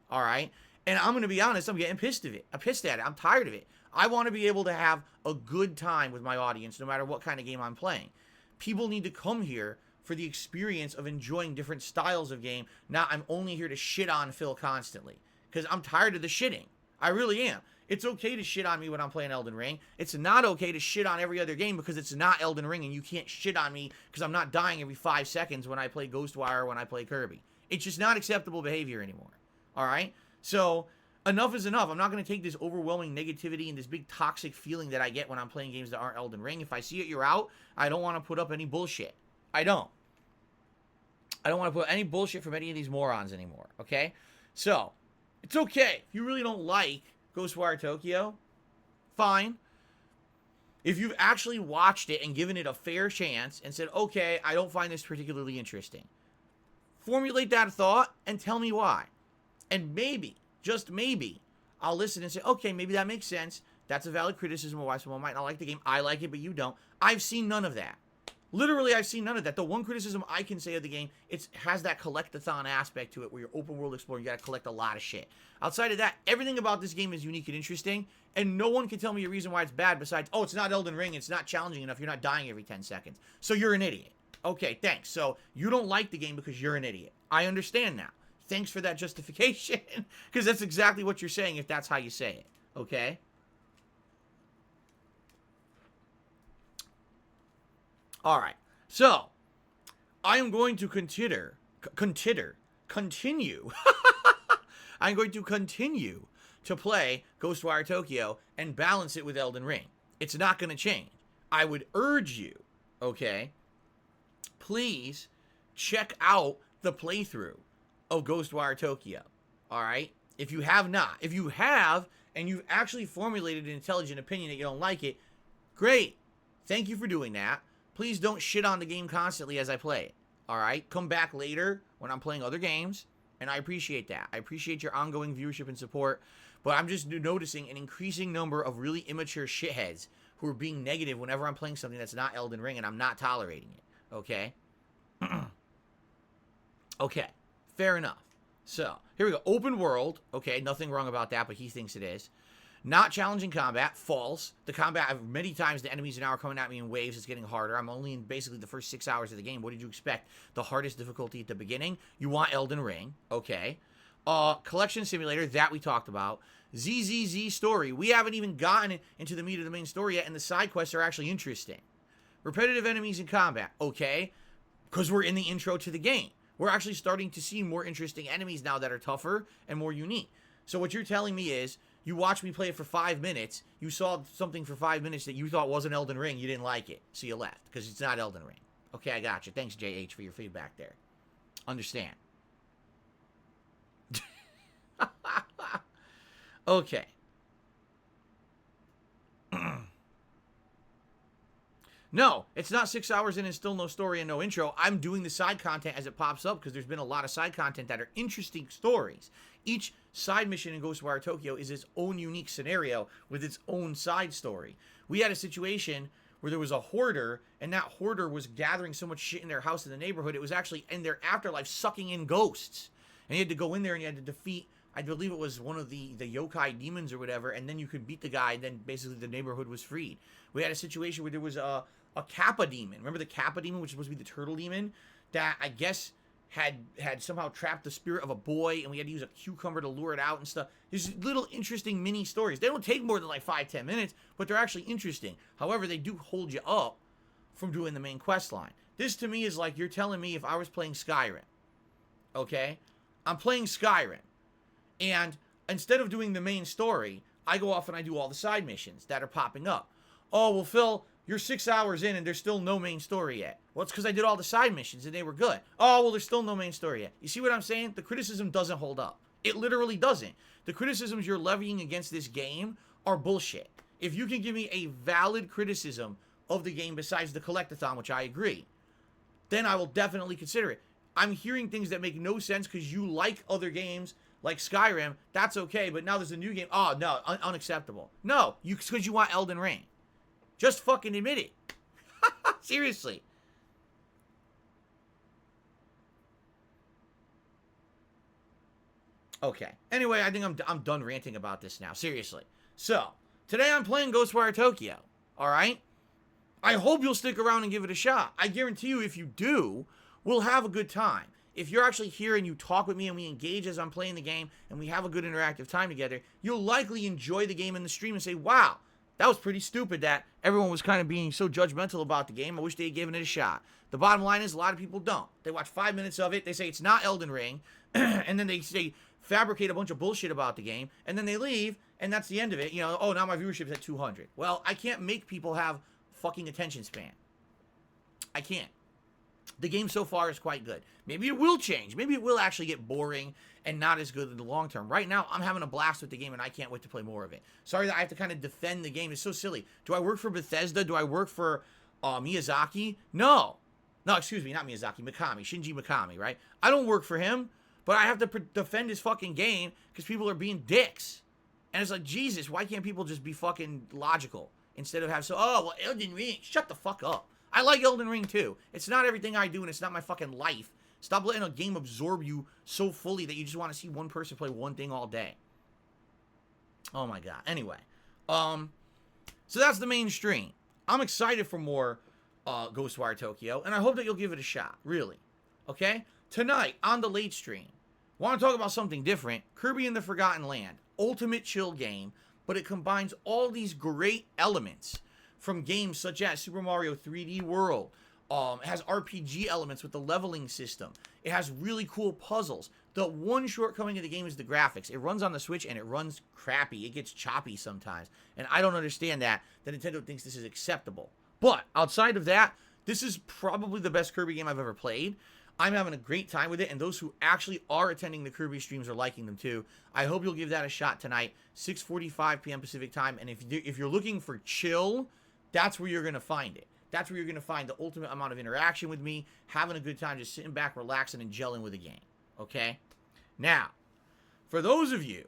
S1: All right? And I'm going to be honest, I'm getting pissed at it. I'm tired of it. I want to be able to have a good time with my audience, no matter what kind of game I'm playing. People need to come here for the experience of enjoying different styles of game. Now I'm only here to shit on Phil constantly, because I'm tired of the shitting. I really am. It's okay to shit on me when I'm playing Elden Ring. It's not okay to shit on every other game because it's not Elden Ring, and you can't shit on me because I'm not dying every 5 seconds when I play Ghostwire or when I play Kirby. It's just not acceptable behavior anymore. All right? So enough is enough. I'm not going to take this overwhelming negativity and this big toxic feeling that I get when I'm playing games that aren't Elden Ring. If I see it, you're out. I don't want to put up any bullshit. I don't want to put any bullshit from any of these morons anymore. Okay? So it's okay. If you really don't like Ghostwire Tokyo, fine. If you've actually watched it and given it a fair chance and said, okay, I don't find this particularly interesting, formulate that thought and tell me why. And maybe, just maybe, I'll listen and say, okay, maybe that makes sense. That's a valid criticism of why someone might not like the game. I like it, but you don't. I've seen none of that. Literally, I've seen none of that. The one criticism I can say of the game, it has that collect-a-thon aspect to it where you're open world exploring. You got to collect a lot of shit. Outside of that, everything about this game is unique and interesting, and no one can tell me a reason why it's bad besides, oh, it's not Elden Ring, it's not challenging enough, you're not dying every 10 seconds. So you're an idiot. Okay, thanks. So you don't like the game because you're an idiot. I understand now. Thanks for that justification, because that's exactly what you're saying if that's how you say it. Okay? All right, so I am going to continue. I'm going to continue to play Ghostwire Tokyo and balance it with Elden Ring. It's not going to change. I would urge you, okay, please check out the playthrough of Ghostwire Tokyo. All right? If you have not, if you have and you've actually formulated an intelligent opinion that you don't like it, great. Thank you for doing that. Please don't shit on the game constantly as I play it. All right? Come back later when I'm playing other games, and I appreciate that. I appreciate your ongoing viewership and support, but I'm just noticing an increasing number of really immature shitheads who are being negative whenever I'm playing something that's not Elden Ring, and I'm not tolerating it. Okay? Okay. Fair enough. So, here we go. Open world. Okay, nothing wrong about that, but he thinks it is. Not challenging combat. False. The combat, many times the enemies now are coming at me in waves. It's getting harder. I'm only in basically the first 6 hours of the game. What did you expect? The hardest difficulty at the beginning? You want Elden Ring. Okay. Collection simulator. That we talked about. ZZZ story. We haven't even gotten into the meat of the main story yet, and the side quests are actually interesting. Repetitive enemies in combat. Okay. Because we're in the intro to the game. We're actually starting to see more interesting enemies now that are tougher and more unique. So what you're telling me is, you watched me play it for 5 minutes, you saw something for 5 minutes that you thought wasn't Elden Ring, you didn't like it, so you left, because it's not Elden Ring. Okay, I got you. Thanks, JH, for your feedback there. Understand. Okay. No, it's not 6 hours in and still no story and no intro. I'm doing the side content as it pops up because there's been a lot of side content that are interesting stories. Each side mission in Ghostwire Tokyo is its own unique scenario with its own side story. We had a situation where there was a hoarder, and that hoarder was gathering so much shit in their house in the neighborhood, it was actually in their afterlife sucking in ghosts. And you had to go in there and you had to defeat, I believe it was one of the yokai demons or whatever, and then you could beat the guy, and then basically the neighborhood was freed. We had a situation where there was a Kappa demon. Remember the Kappa demon, which was supposed to be the turtle demon, that I guess had somehow trapped the spirit of a boy, and we had to use a cucumber to lure it out and stuff. There's little interesting mini stories. They don't take more than like 5-10 minutes, but they're actually interesting. However, they do hold you up from doing the main quest line. This to me is like you're telling me if I was playing Skyrim. Okay? I'm playing Skyrim. And instead of doing the main story, I go off and I do all the side missions that are popping up. Oh, well, Phil, you're 6 hours in and there's still no main story yet. Well, it's because I did all the side missions and they were good. Oh, well, there's still no main story yet. You see what I'm saying? The criticism doesn't hold up. It literally doesn't. The criticisms you're levying against this game are bullshit. If you can give me a valid criticism of the game besides the collect-a-thon, which I agree, then I will definitely consider it. I'm hearing things that make no sense because you like other games like Skyrim, that's okay, but now there's a new game. Oh, no, unacceptable. No, because you want Elden Ring. Just fucking admit it. Seriously. Okay. Anyway, I think I'm done ranting about this now. Seriously. So, today I'm playing Ghostwire Tokyo. Alright? I hope you'll stick around and give it a shot. I guarantee you if you do, we'll have a good time. If you're actually here and you talk with me and we engage as I'm playing the game and we have a good interactive time together, you'll likely enjoy the game in the stream and say, wow, that was pretty stupid that everyone was kind of being so judgmental about the game. I wish they had given it a shot. The bottom line is a lot of people don't. They watch 5 minutes of it, they say it's not Elden Ring, and then they say fabricate a bunch of bullshit about the game, and then they leave, and that's the end of it. You know, oh, now my viewership's at 200. Well, I can't make people have fucking attention span. I can't. The game so far is quite good. Maybe it will change. Maybe it will actually get boring and not as good in the long term. Right now, I'm having a blast with the game, and I can't wait to play more of it. Sorry that I have to kind of defend the game. It's so silly. Do I work for Bethesda? Do I work for Miyazaki? No. No, excuse me, not Miyazaki. Mikami. Shinji Mikami, right? I don't work for him, but I have to defend his fucking game because people are being dicks. And it's like, Jesus, why can't people just be fucking logical instead of have so, oh, well, Elden Ring. Shut the fuck up. I like Elden Ring too. It's not everything I do, and it's not my fucking life. Stop letting a game absorb you so fully that you just want to see one person play one thing all day. Oh my god. Anyway, so that's the main stream. I'm excited for more Ghostwire Tokyo, and I hope that you'll give it a shot. Really. Okay? Tonight, on the late stream, want to talk about something different. Kirby and the Forgotten Land. Ultimate chill game, but it combines all these great elements from games such as Super Mario 3D World. It has RPG elements with the leveling system. It has really cool puzzles. The one shortcoming of the game is the graphics. It runs on the Switch and it runs crappy. It gets choppy sometimes. And I don't understand that Nintendo thinks this is acceptable. But outside of that, this is probably the best Kirby game I've ever played. I'm having a great time with it, and those who actually are attending the Kirby streams are liking them too. I hope you'll give that a shot tonight, 6:45 p.m. Pacific time. And if you're looking for chill, that's where you're going to find it. That's where you're going to find the ultimate amount of interaction with me, having a good time, just sitting back, relaxing, and gelling with the game. Okay? Now, for those of you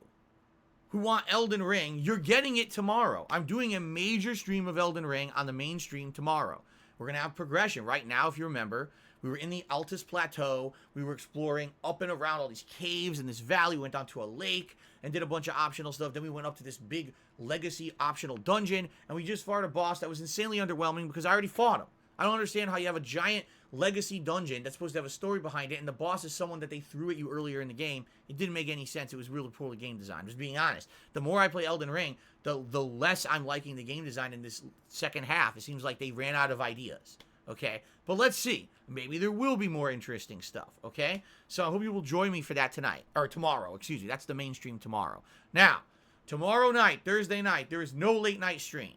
S1: who want Elden Ring, you're getting it tomorrow. I'm doing a major stream of Elden Ring on the main stream tomorrow. We're going to have progression. Right now, if you remember, we were in the Altus Plateau. We were exploring up and around all these caves in this valley. We went down to a lake and did a bunch of optional stuff. Then we went up to this big legacy optional dungeon, and we just fought a boss that was insanely underwhelming because I already fought him. I don't understand how you have a giant legacy dungeon that's supposed to have a story behind it, and the boss is someone that they threw at you earlier in the game. It didn't make any sense. It was really poorly game designed. Just being honest. The more I play Elden Ring, the less I'm liking the game design in this second half. It seems like they ran out of ideas. Okay? But let's see. Maybe there will be more interesting stuff. Okay? So I hope you will join me for that tonight. Or tomorrow. Excuse me. That's the main stream tomorrow. Now, tomorrow night, Thursday night, there is no late night stream.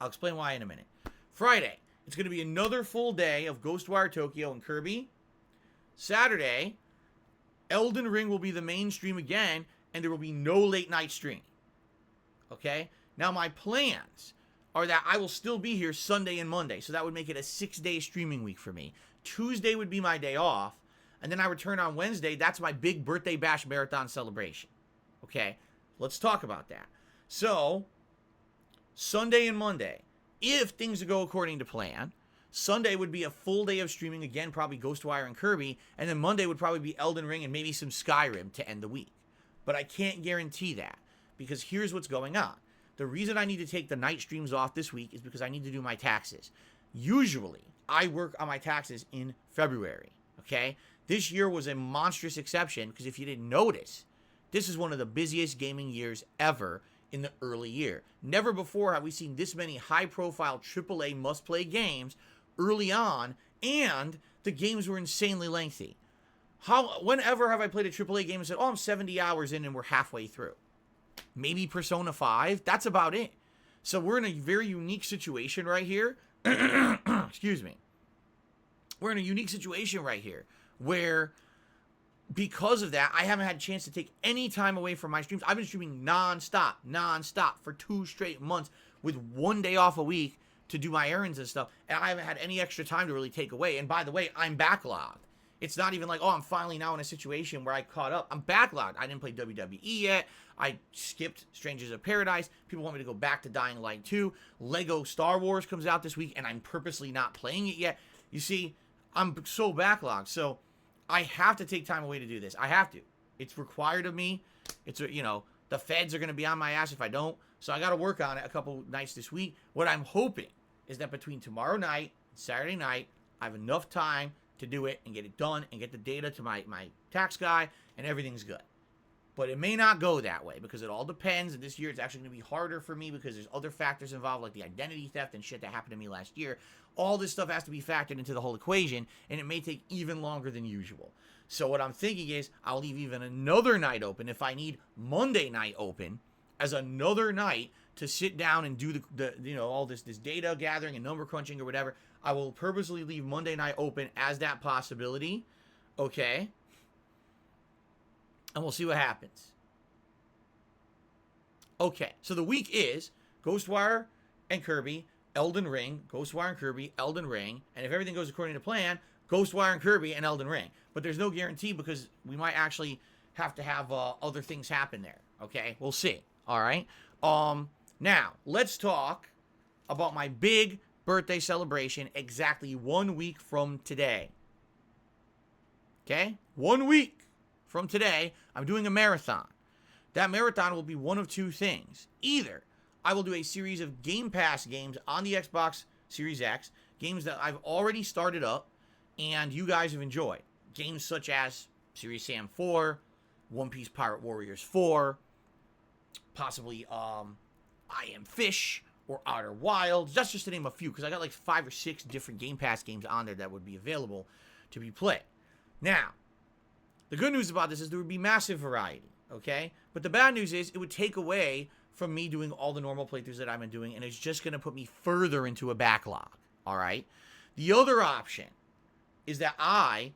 S1: I'll explain why in a minute. Friday, it's going to be another full day of Ghostwire Tokyo and Kirby. Saturday, Elden Ring will be the main stream again, and there will be no late night stream. Okay? Now, my plans are that I will still be here Sunday and Monday, so that would make it a 6-day streaming week for me. Tuesday would be my day off, and then I return on Wednesday. That's my big birthday bash marathon celebration. Okay? Let's talk about that. So, Sunday and Monday, if things go according to plan, Sunday would be a full day of streaming, again, probably Ghostwire and Kirby, and then Monday would probably be Elden Ring and maybe some Skyrim to end the week. But I can't guarantee that, because here's what's going on. The reason I need to take the night streams off this week is because I need to do my taxes. Usually, I work on my taxes in February, okay? This year was a monstrous exception, because if you didn't notice, this is one of the busiest gaming years ever in the early year. Never before have we seen this many high-profile AAA must-play games early on, and the games were insanely lengthy. Whenever have I played a AAA game and said, oh, I'm 70 hours in and we're halfway through? Maybe Persona 5. That's about it. So we're in a very unique situation right here. Excuse me. We're in a unique situation right here where, because of that, I haven't had a chance to take any time away from my streams. I've been streaming non-stop for 2 straight months with 1 day off a week to do my errands and stuff, and I haven't had any extra time to really take away. And by the way, I'm backlogged. It's not even like, oh, I'm finally now in a situation where I caught up. I'm backlogged. I didn't play WWE yet. I skipped Strangers of Paradise. People want me to go back to Dying Light 2. Lego Star Wars comes out this week, and I'm purposely not playing it yet. You see, I'm so backlogged. So I have to take time away to do this. I have to. It's required of me. It's, you know, the feds are going to be on my ass if I don't. So I got to work on it a couple nights this week. What I'm hoping is that between tomorrow night and Saturday night, I have enough time to do it and get it done and get the data to my tax guy and everything's good. But it may not go that way because it all depends. And this year it's actually going to be harder for me because there's other factors involved like the identity theft and shit that happened to me last year. All this stuff has to be factored into the whole equation and it may take even longer than usual. So what I'm thinking is I'll leave even another night open if I need Monday night open as another night to sit down and do the you know, all this data gathering and number crunching or whatever. I will purposely leave Monday night open as that possibility, okay? And we'll see what happens. Okay, so the week is Ghostwire and Kirby, Elden Ring, Ghostwire and Kirby, Elden Ring, and if everything goes according to plan, Ghostwire and Kirby and Elden Ring. But there's no guarantee because we might actually have to have other things happen there, okay? We'll see, all right? Now, let's talk about my big birthday celebration exactly 1 week from today. Okay? 1 week from today, I'm doing a marathon. That marathon will be one of two things. Either I will do a series of Game Pass games on the Xbox Series X, games that I've already started up and you guys have enjoyed. Games such as Serious Sam 4, One Piece Pirate Warriors 4, possibly I Am Fish, or Outer Wilds. That's just to name a few, because I got like 5 or 6 different Game Pass games on there that would be available to be played. Now, the good news about this is there would be massive variety, okay? But the bad news is it would take away from me doing all the normal playthroughs that I've been doing, and it's just going to put me further into a backlog, all right? The other option is that I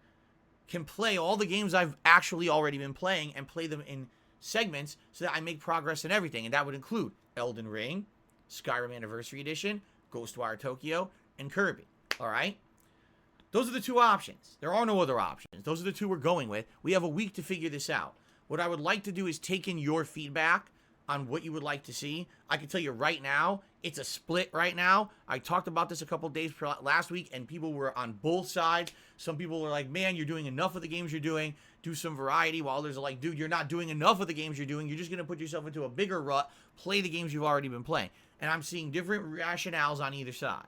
S1: can play all the games I've actually already been playing and play them in segments so that I make progress in everything, and that would include Elden Ring, Skyrim Anniversary Edition, Ghostwire Tokyo, and Kirby. All right? Those are the two options. There are no other options. Those are the two we're going with. We have a week to figure this out. What I would like to do is take in your feedback on what you would like to see. I can tell you right now, it's a split right now. I talked about this a couple days last week, and people were on both sides. Some people were like, man, you're doing enough of the games you're doing. Do some variety. While others are like, dude, you're not doing enough of the games you're doing. You're just going to put yourself into a bigger rut. Play the games you've already been playing. And I'm seeing different rationales on either side.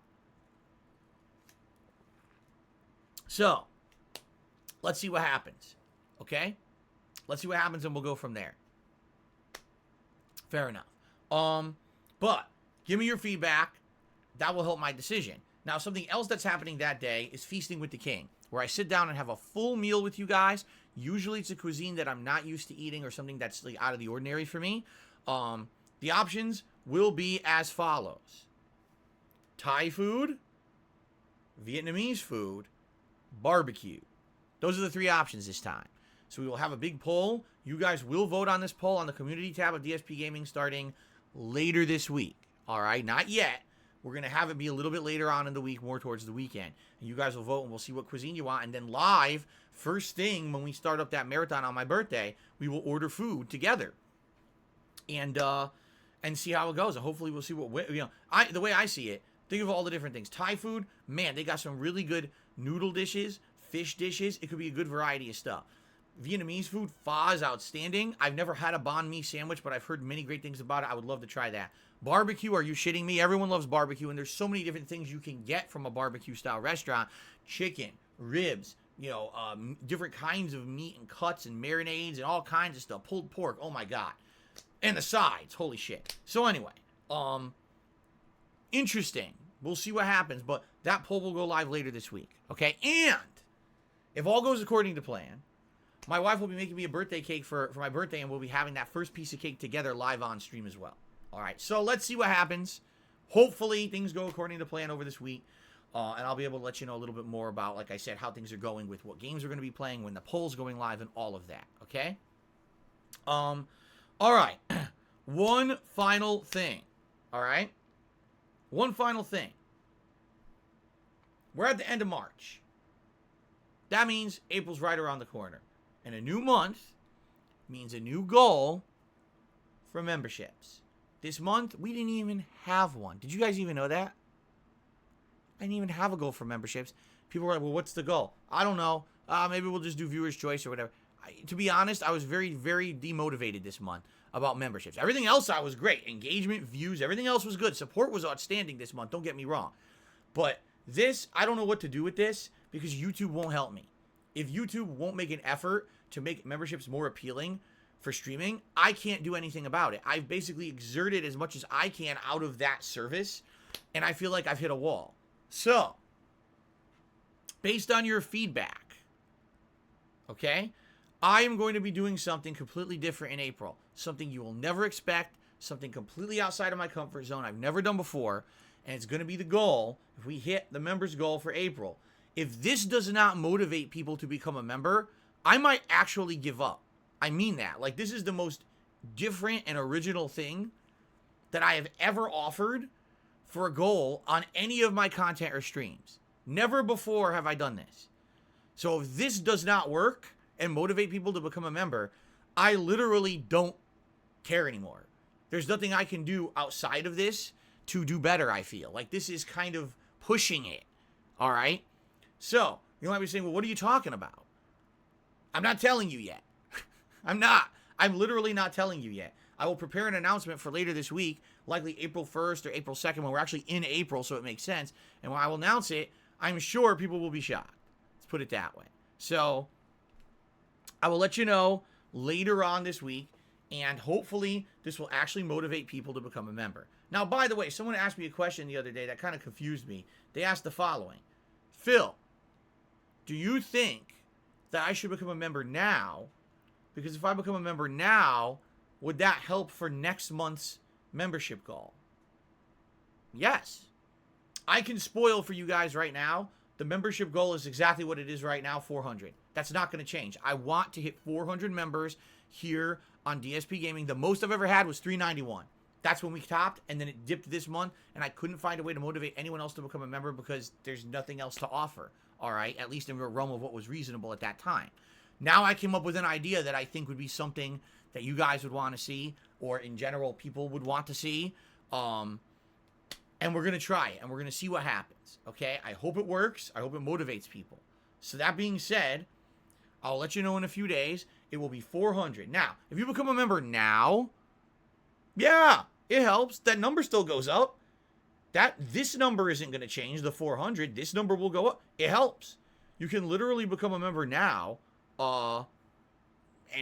S1: So, let's see what happens. Okay? Let's see what happens and we'll go from there. Fair enough. But give me your feedback. That will help my decision. Now, something else that's happening that day is Feasting with the King, where I sit down and have a full meal with you guys. Usually it's a cuisine that I'm not used to eating or something that's like out of the ordinary for me. The options will be as follows: Thai food, Vietnamese food, barbecue. Those are the 3 options this time. So we will have a big poll. You guys will vote on this poll on the community tab of DSPGaming starting later this week. All right, not yet. We're going to have it be a little bit later on in the week, more towards the weekend. And you guys will vote, and we'll see what cuisine you want. And then live, first thing, when we start up that marathon on my birthday, we will order food together. And see how it goes. And hopefully we'll see what, you know, the way I see it, think of all the different things. Thai food, man, they got some really good noodle dishes, fish dishes. It could be a good variety of stuff. Vietnamese food, pho is outstanding. I've never had a banh mi sandwich, but I've heard many great things about it. I would love to try that. Barbecue, are you shitting me? Everyone loves barbecue, and there's so many different things you can get from a barbecue-style restaurant. Chicken, ribs, you know, different kinds of meat and cuts and marinades and all kinds of stuff. Pulled pork, oh my God. And the sides, holy shit. So anyway, interesting. We'll see what happens, but that poll will go live later this week, okay? And if all goes according to plan, my wife will be making me a birthday cake for my birthday, and we'll be having that first piece of cake together live on stream as well. All right, so let's see what happens. Hopefully, things go according to plan over this week, and I'll be able to let you know a little bit more about, like I said, how things are going with what games we're going to be playing, when the poll's going live, and all of that, okay? All right, one final thing, all right? One final thing. We're at the end of March. That means April's right around the corner. And a new month means a new goal for memberships. This month, we didn't even have one. Did you guys even know that? I didn't even have a goal for memberships. People were like, well, what's the goal? I don't know. Maybe we'll just do viewer's choice or whatever. To be honest, I was very, very demotivated this month about memberships. Everything else I was great. Engagement, views, everything else was good. Support was outstanding this month. Don't get me wrong. But this, I don't know what to do with this because YouTube won't help me. If YouTube won't make an effort to make memberships more appealing for streaming, I can't do anything about it. I've basically exerted as much as I can out of that service, and I feel like I've hit a wall. So, based on your feedback, okay, I am going to be doing something completely different in April. Something you will never expect, something completely outside of my comfort zone I've never done before, and it's going to be the goal, if we hit the members goal for April. If this does not motivate people to become a member, I might actually give up. I mean that. Like, this is the most different and original thing that I have ever offered for a goal on any of my content or streams. Never before have I done this. So if this does not work and motivate people to become a member, I literally don't care anymore. There's nothing I can do outside of this to do better, I feel. Like, this is kind of pushing it. All right? So, you might be saying, well, what are you talking about? I'm not telling you yet. I'm not. I'm literally not telling you yet. I will prepare an announcement for later this week, likely April 1st or April 2nd, when we're actually in April, so it makes sense. And when I will announce it, I'm sure people will be shocked. Let's put it that way. So, I will let you know later on this week, and hopefully this will actually motivate people to become a member. Now, by the way, someone asked me a question the other day that kind of confused me. They asked the following. Phil, do you think that I should become a member now? Because if I become a member now, would that help for next month's membership goal? Yes. I can spoil for you guys right now. The membership goal is exactly what it is right now, 400. That's not going to change. I want to hit 400 members here on DSPGaming. The most I've ever had was 391. That's when we topped, and then it dipped this month, and I couldn't find a way to motivate anyone else to become a member because there's nothing else to offer, all right? At least in the realm of what was reasonable at that time. Now I came up with an idea that I think would be something that you guys would want to see, or in general, people would want to see, and we're going to try it, and we're going to see what happens, okay? I hope it works. I hope it motivates people. So that being said, I'll let you know in a few days. It will be 400. Now, if you become a member now, yeah, it helps. That number still goes up. This number isn't going to change, the 400. This number will go up. It helps. You can literally become a member now, and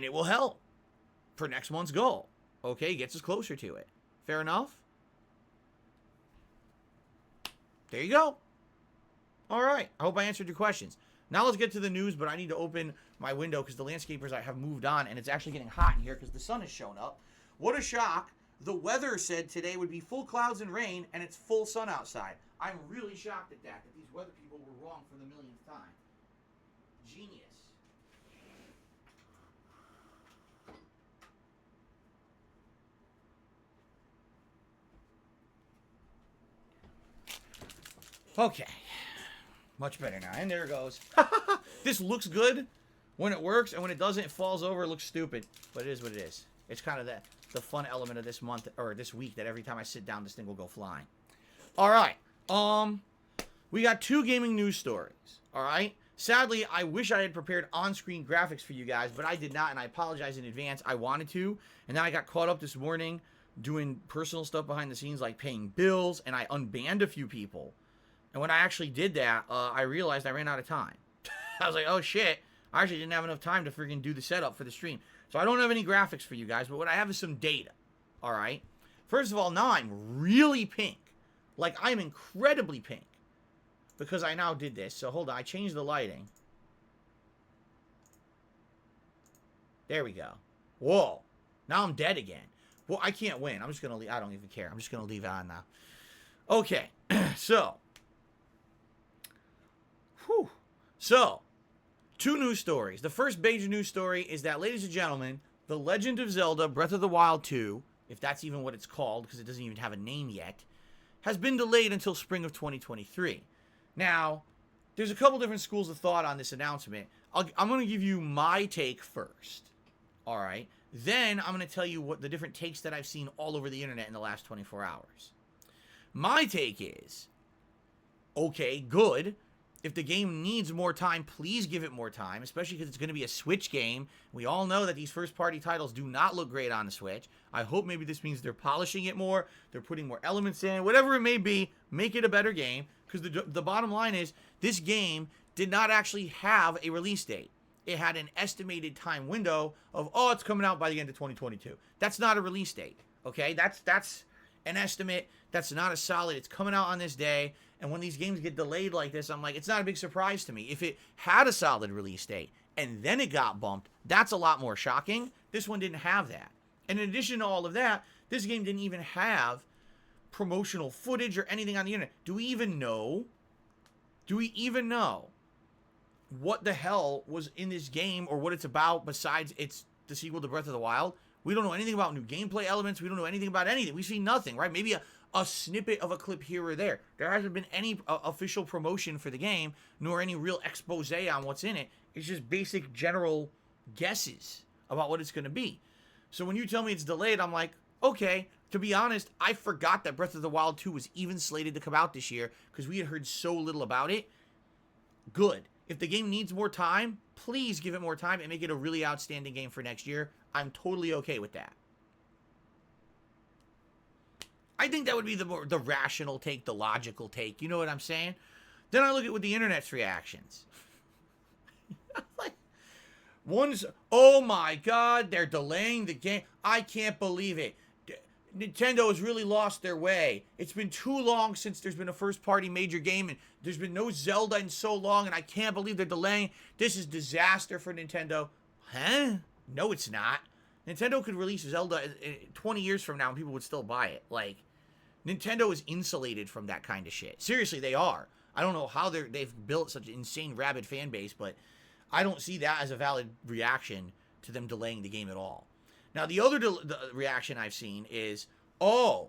S1: it will help for next month's goal. Okay, gets us closer to it. Fair enough? There you go. All right. I hope I answered your questions. Now let's get to the news, but I need to open my window because the landscapers I have moved on, and it's actually getting hot in here because the sun has shown up. What a shock. The weather said today would be full clouds and rain, and it's full sun outside. I'm really shocked at that these weather people were wrong for the millionth time. Genius. Okay. Much better now. And there it goes. This looks good when it works, and when it doesn't, it falls over. It looks stupid. But it is what it is. It's kind of the fun element of this month, or this week, that every time I sit down, this thing will go flying. All right. We got 2 gaming news stories. All right. Sadly, I wish I had prepared on-screen graphics for you guys, but I did not, and I apologize in advance. I wanted to, and then I got caught up this morning doing personal stuff behind the scenes, like paying bills, and I unbanned a few people. And when I actually did that, I realized I ran out of time. I was like, oh shit, I actually didn't have enough time to freaking do the setup for the stream. So I don't have any graphics for you guys, but what I have is some data. All right. First of all, now I'm really pink. Like, I'm incredibly pink. Because I now did this. So hold on, I changed the lighting. There we go. Whoa. Now I'm dead again. Well, I can't win. I'm just going to leave. I don't even care. I'm just going to leave it on now. Okay. So. Whew. So, 2 news stories. The first major news story is that, ladies and gentlemen, The Legend of Zelda Breath of the Wild 2, if that's even what it's called, because it doesn't even have a name yet, has been delayed until spring of 2023. Now, there's a couple different schools of thought on this announcement. I'm going to give you my take first. All right. Then I'm going to tell you what the different takes that I've seen all over the internet in the last 24 hours. My take is, okay, good. If the game needs more time, please give it more time, especially because it's going to be a Switch game. We all know that these first-party titles do not look great on the Switch. I hope maybe this means they're polishing it more, they're putting more elements in, whatever it may be, make it a better game, because the bottom line is, this game did not actually have a release date. It had an estimated time window of, oh, it's coming out by the end of 2022. That's not a release date, okay? That's an estimate. That's not a solid, it's coming out on this day. And when these games get delayed like this, I'm like, it's not a big surprise to me. If it had a solid release date and then it got bumped, that's a lot more shocking. This one didn't have that. And in addition to all of that, this game didn't even have promotional footage or anything on the internet. Do we even know what the hell was in this game or what it's about besides it's the sequel to Breath of the Wild? We don't know anything about new gameplay elements. We don't know anything about anything. We see nothing, right? Maybe a snippet of a clip here or there. There hasn't been any official promotion for the game, nor any real expose on what's in it. It's just basic general guesses about what it's going to be. So when you tell me it's delayed, I'm like, okay. To be honest, I forgot that Breath of the Wild 2 was even slated to come out this year because we had heard so little about it. Good. If the game needs more time, please give it more time and make it a really outstanding game for next year. I'm totally okay with that. I think that would be the rational take, the logical take. You know what I'm saying? Then I look at what the internet's reactions. Like, one's, oh my God, they're delaying the game. I can't believe it. Nintendo has really lost their way. It's been too long since there's been a first-party major game, and there's been no Zelda in so long, and I can't believe they're delaying. This is disaster for Nintendo. Huh? No, it's not. Nintendo could release Zelda 20 years from now, and people would still buy it. Like, Nintendo is insulated from that kind of shit. Seriously, they are. I don't know how they've built such an insane, rabid fan base, but I don't see that as a valid reaction to them delaying the game at all. Now, the other reaction I've seen is, oh,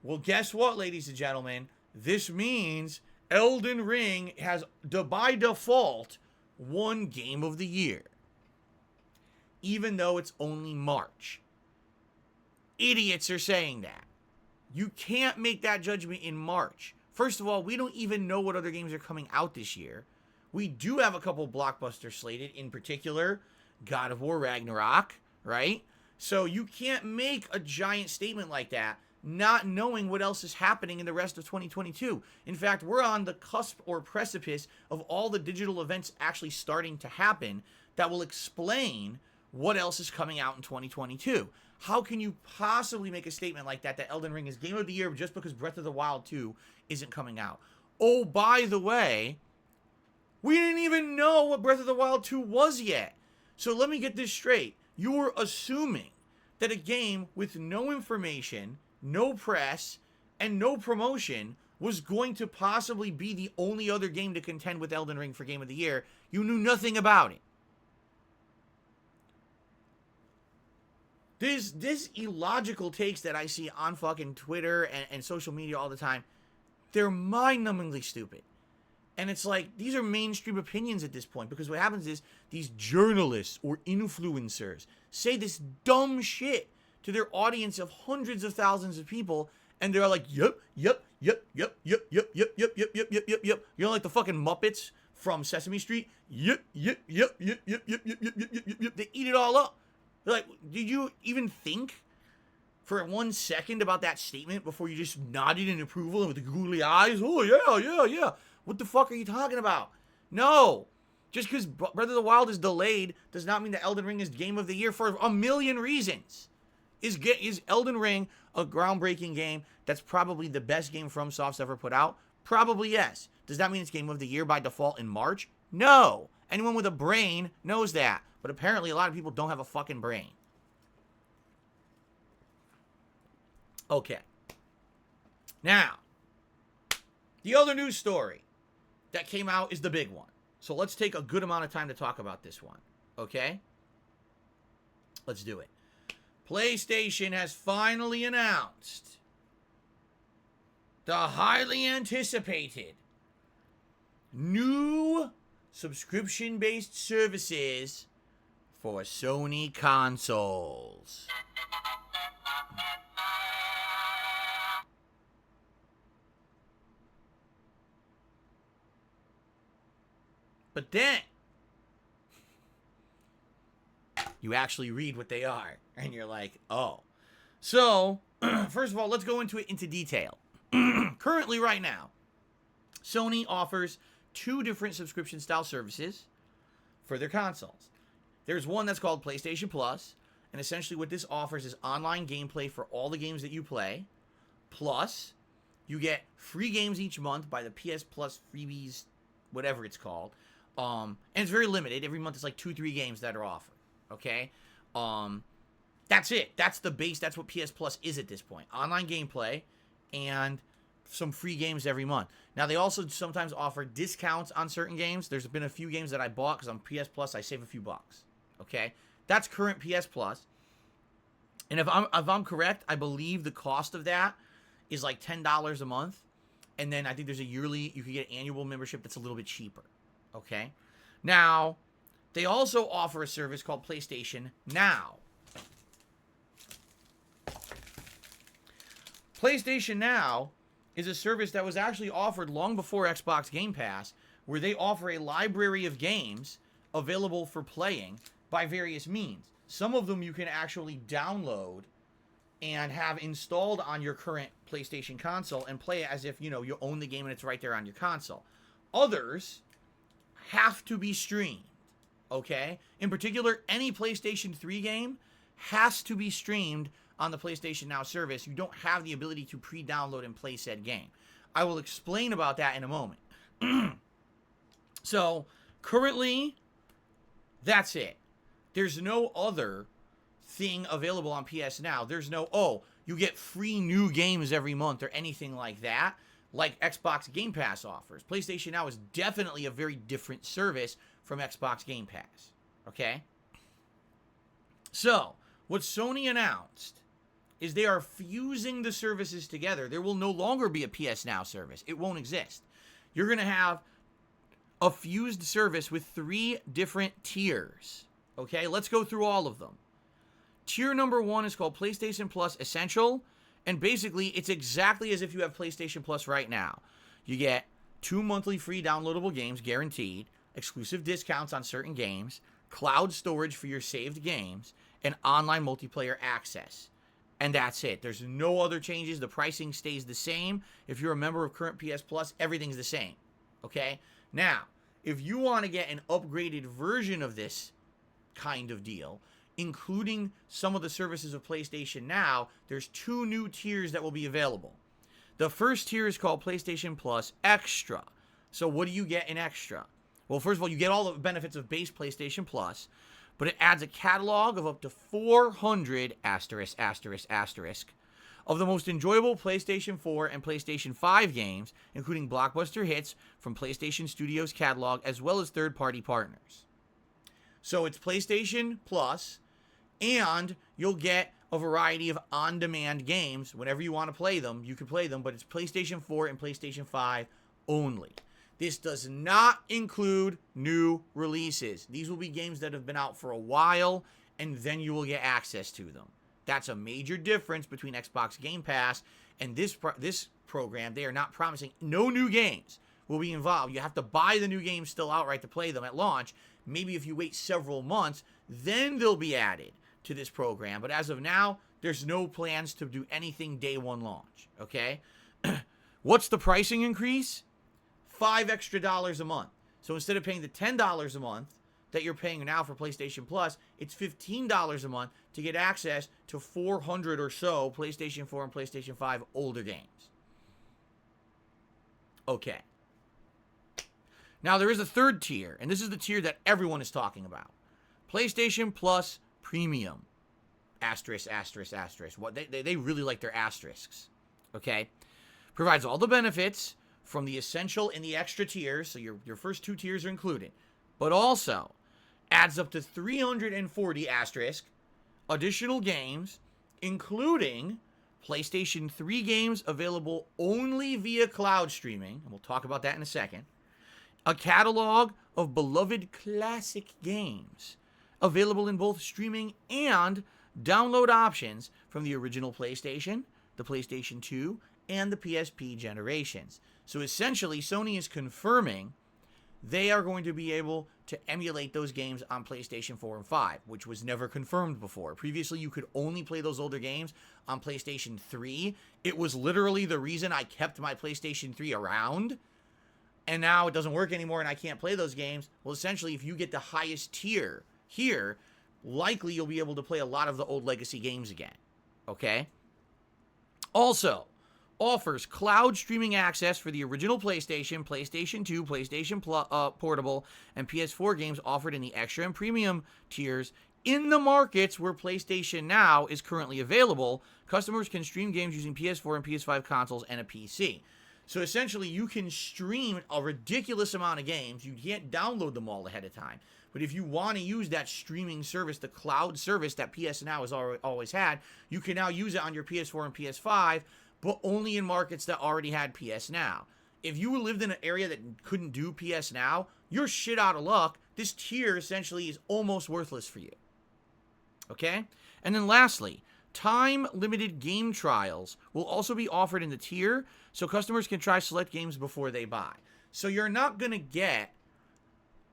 S1: well, guess what, ladies and gentlemen? This means Elden Ring has, by default, won Game of the Year. Even though it's only March. Idiots are saying that. You can't make that judgment in March. First of all, we don't even know what other games are coming out this year. We do have a couple blockbusters slated, in particular, God of War Ragnarok, right? So you can't make a giant statement like that not knowing what else is happening in the rest of 2022. In fact, we're on the cusp or precipice of all the digital events actually starting to happen that will explain what else is coming out in 2022. How can you possibly make a statement like that Elden Ring is Game of the Year just because Breath of the Wild 2 isn't coming out? Oh, by the way, we didn't even know what Breath of the Wild 2 was yet. So let me get this straight. You're assuming that a game with no information, no press, and no promotion was going to possibly be the only other game to contend with Elden Ring for Game of the Year. You knew nothing about it. This illogical takes that I see on fucking Twitter and social media all the time, they're mind-numbingly stupid. And it's like, these are mainstream opinions at this point, because what happens is these journalists or influencers say this dumb shit to their audience of hundreds of thousands of people, and they're like, yep. You know, like the fucking Muppets from Sesame Street? Yep. They eat it all up. They're like, did you even think for 1 second about that statement before you just nodded in approval and with the googly eyes? Oh, yeah. What the fuck are you talking about? No. Just because Breath of the Wild is delayed does not mean that Elden Ring is Game of the Year for a million reasons. Is Elden Ring a groundbreaking game that's probably the best game FromSoft's ever put out? Probably yes. Does that mean it's Game of the Year by default in March? No. Anyone with a brain knows that. But apparently a lot of people don't have a fucking brain. Okay. Now, the other news story that came out is the big one. So let's take a good amount of time to talk about this one. Okay? Let's do it. PlayStation has finally announced the highly anticipated new subscription-based services for Sony consoles. But then you actually read what they are, and you're like, oh. So, first of all, let's go into detail. Currently, right now, Sony offers 2 different subscription-style services for their consoles. There's one that's called PlayStation Plus, and essentially what this offers is online gameplay for all the games that you play, plus you get free games each month by the PS Plus freebies, whatever it's called. And it's very limited. Every month it's like 2-3 games that are offered. Okay? That's it. That's the base. That's what PS Plus is at this point. Online gameplay and some free games every month. Now, they also sometimes offer discounts on certain games. There's been a few games that I bought because on PS Plus I save a few bucks. Okay? That's current PS Plus. And if I'm correct, I believe the cost of that is like $10 a month. And then I think there's a yearly, you can get an annual membership that's a little bit cheaper. Okay? Now, they also offer a service called PlayStation Now. PlayStation Now is a service that was actually offered long before Xbox Game Pass, where they offer a library of games available for playing by various means. Some of them you can actually download and have installed on your current PlayStation console and play it as if, you know, you own the game and it's right there on your console. Others have to be streamed, okay? In particular, any PlayStation 3 game has to be streamed on the PlayStation Now service. You don't have the ability to pre-download and play said game. I will explain about that in a moment. So, currently, that's it. There's no other thing available on PS Now. There's no, oh, you get free new games every month or anything like that, like Xbox Game Pass offers. PlayStation Now is definitely a very different service from Xbox Game Pass, okay? So, what Sony announced is they are fusing the services together. There will no longer be a PS Now service. It won't exist. You're going to have a fused service with 3 different tiers, okay? Let's go through all of them. Tier number 1 is called PlayStation Plus Essential, and basically it's exactly as if you have PlayStation Plus right now. You get 2 monthly free downloadable games guaranteed, exclusive discounts on certain games, cloud storage for your saved games, and online multiplayer access. And that's it. There's no other changes. The pricing stays the same. If you're a member of current PS Plus, everything's the same, okay? Now, if you want to get an upgraded version of this kind of deal, including some of the services of PlayStation Now, there's 2 new tiers that will be available. The first tier is called PlayStation Plus Extra. So what do you get in Extra? Well, first of all, you get all the benefits of base PlayStation Plus, but it adds a catalog of up to 400 of the most enjoyable PlayStation 4 and PlayStation 5 games, including blockbuster hits from PlayStation Studios catalog, as well as third-party partners. So it's PlayStation Plus, and you'll get a variety of on-demand games. Whenever you want to play them, you can play them, but it's PlayStation 4 and PlayStation 5 only. This does not include new releases. These will be games that have been out for a while, and then you will get access to them. That's a major difference between Xbox Game Pass and this program. They are not promising no new games will be involved. You have to buy the new games still outright to play them at launch. Maybe if you wait several months, then they'll be added to this program. But as of now, there's no plans to do anything day one launch, okay? What's the pricing increase? $5 extra a month. So instead of paying the $10 a month that you're paying now for PlayStation Plus, it's $15 a month to get access to 400 or so PlayStation 4 and PlayStation 5 older games. Okay. Now there is a third tier, and this is the tier that everyone is talking about. PlayStation Plus Premium. Asterisk. What they really like their asterisks. Okay? Provides all the benefits from the essential and the extra tiers, so your first 2 tiers are included, but also adds up to 340 additional games, including PlayStation 3 games available only via cloud streaming, and we'll talk about that in a second, A catalog of beloved classic games available in both streaming and download options from the original PlayStation, the PlayStation 2, and the PSP generations. So essentially, Sony is confirming they are going to be able to emulate those games on PlayStation 4 and 5, which was never confirmed before. Previously, you could only play those older games on PlayStation 3. It was literally the reason I kept my PlayStation 3 around, and now it doesn't work anymore and I can't play those games. Well, essentially, if you get the highest tier here, likely you'll be able to play a lot of the old legacy games again. Okay? Also, offers cloud streaming access for the original PlayStation, PlayStation 2, PlayStation Portable, and PS4 games offered in the extra and premium tiers. In the markets where PlayStation Now is currently available, customers can stream games using PS4 and PS5 consoles and a PC. So essentially, you can stream a ridiculous amount of games. You can't download them all ahead of time. But if you want to use that streaming service, the cloud service that PS Now has always had, you can now use it on your PS4 and PS5, but only in markets that already had PS Now. If you lived in an area that couldn't do PS Now, you're shit out of luck. This tier essentially is almost worthless for you. Okay? And then lastly, time-limited game trials will also be offered in the tier, so customers can try select games before they buy. So you're not going to get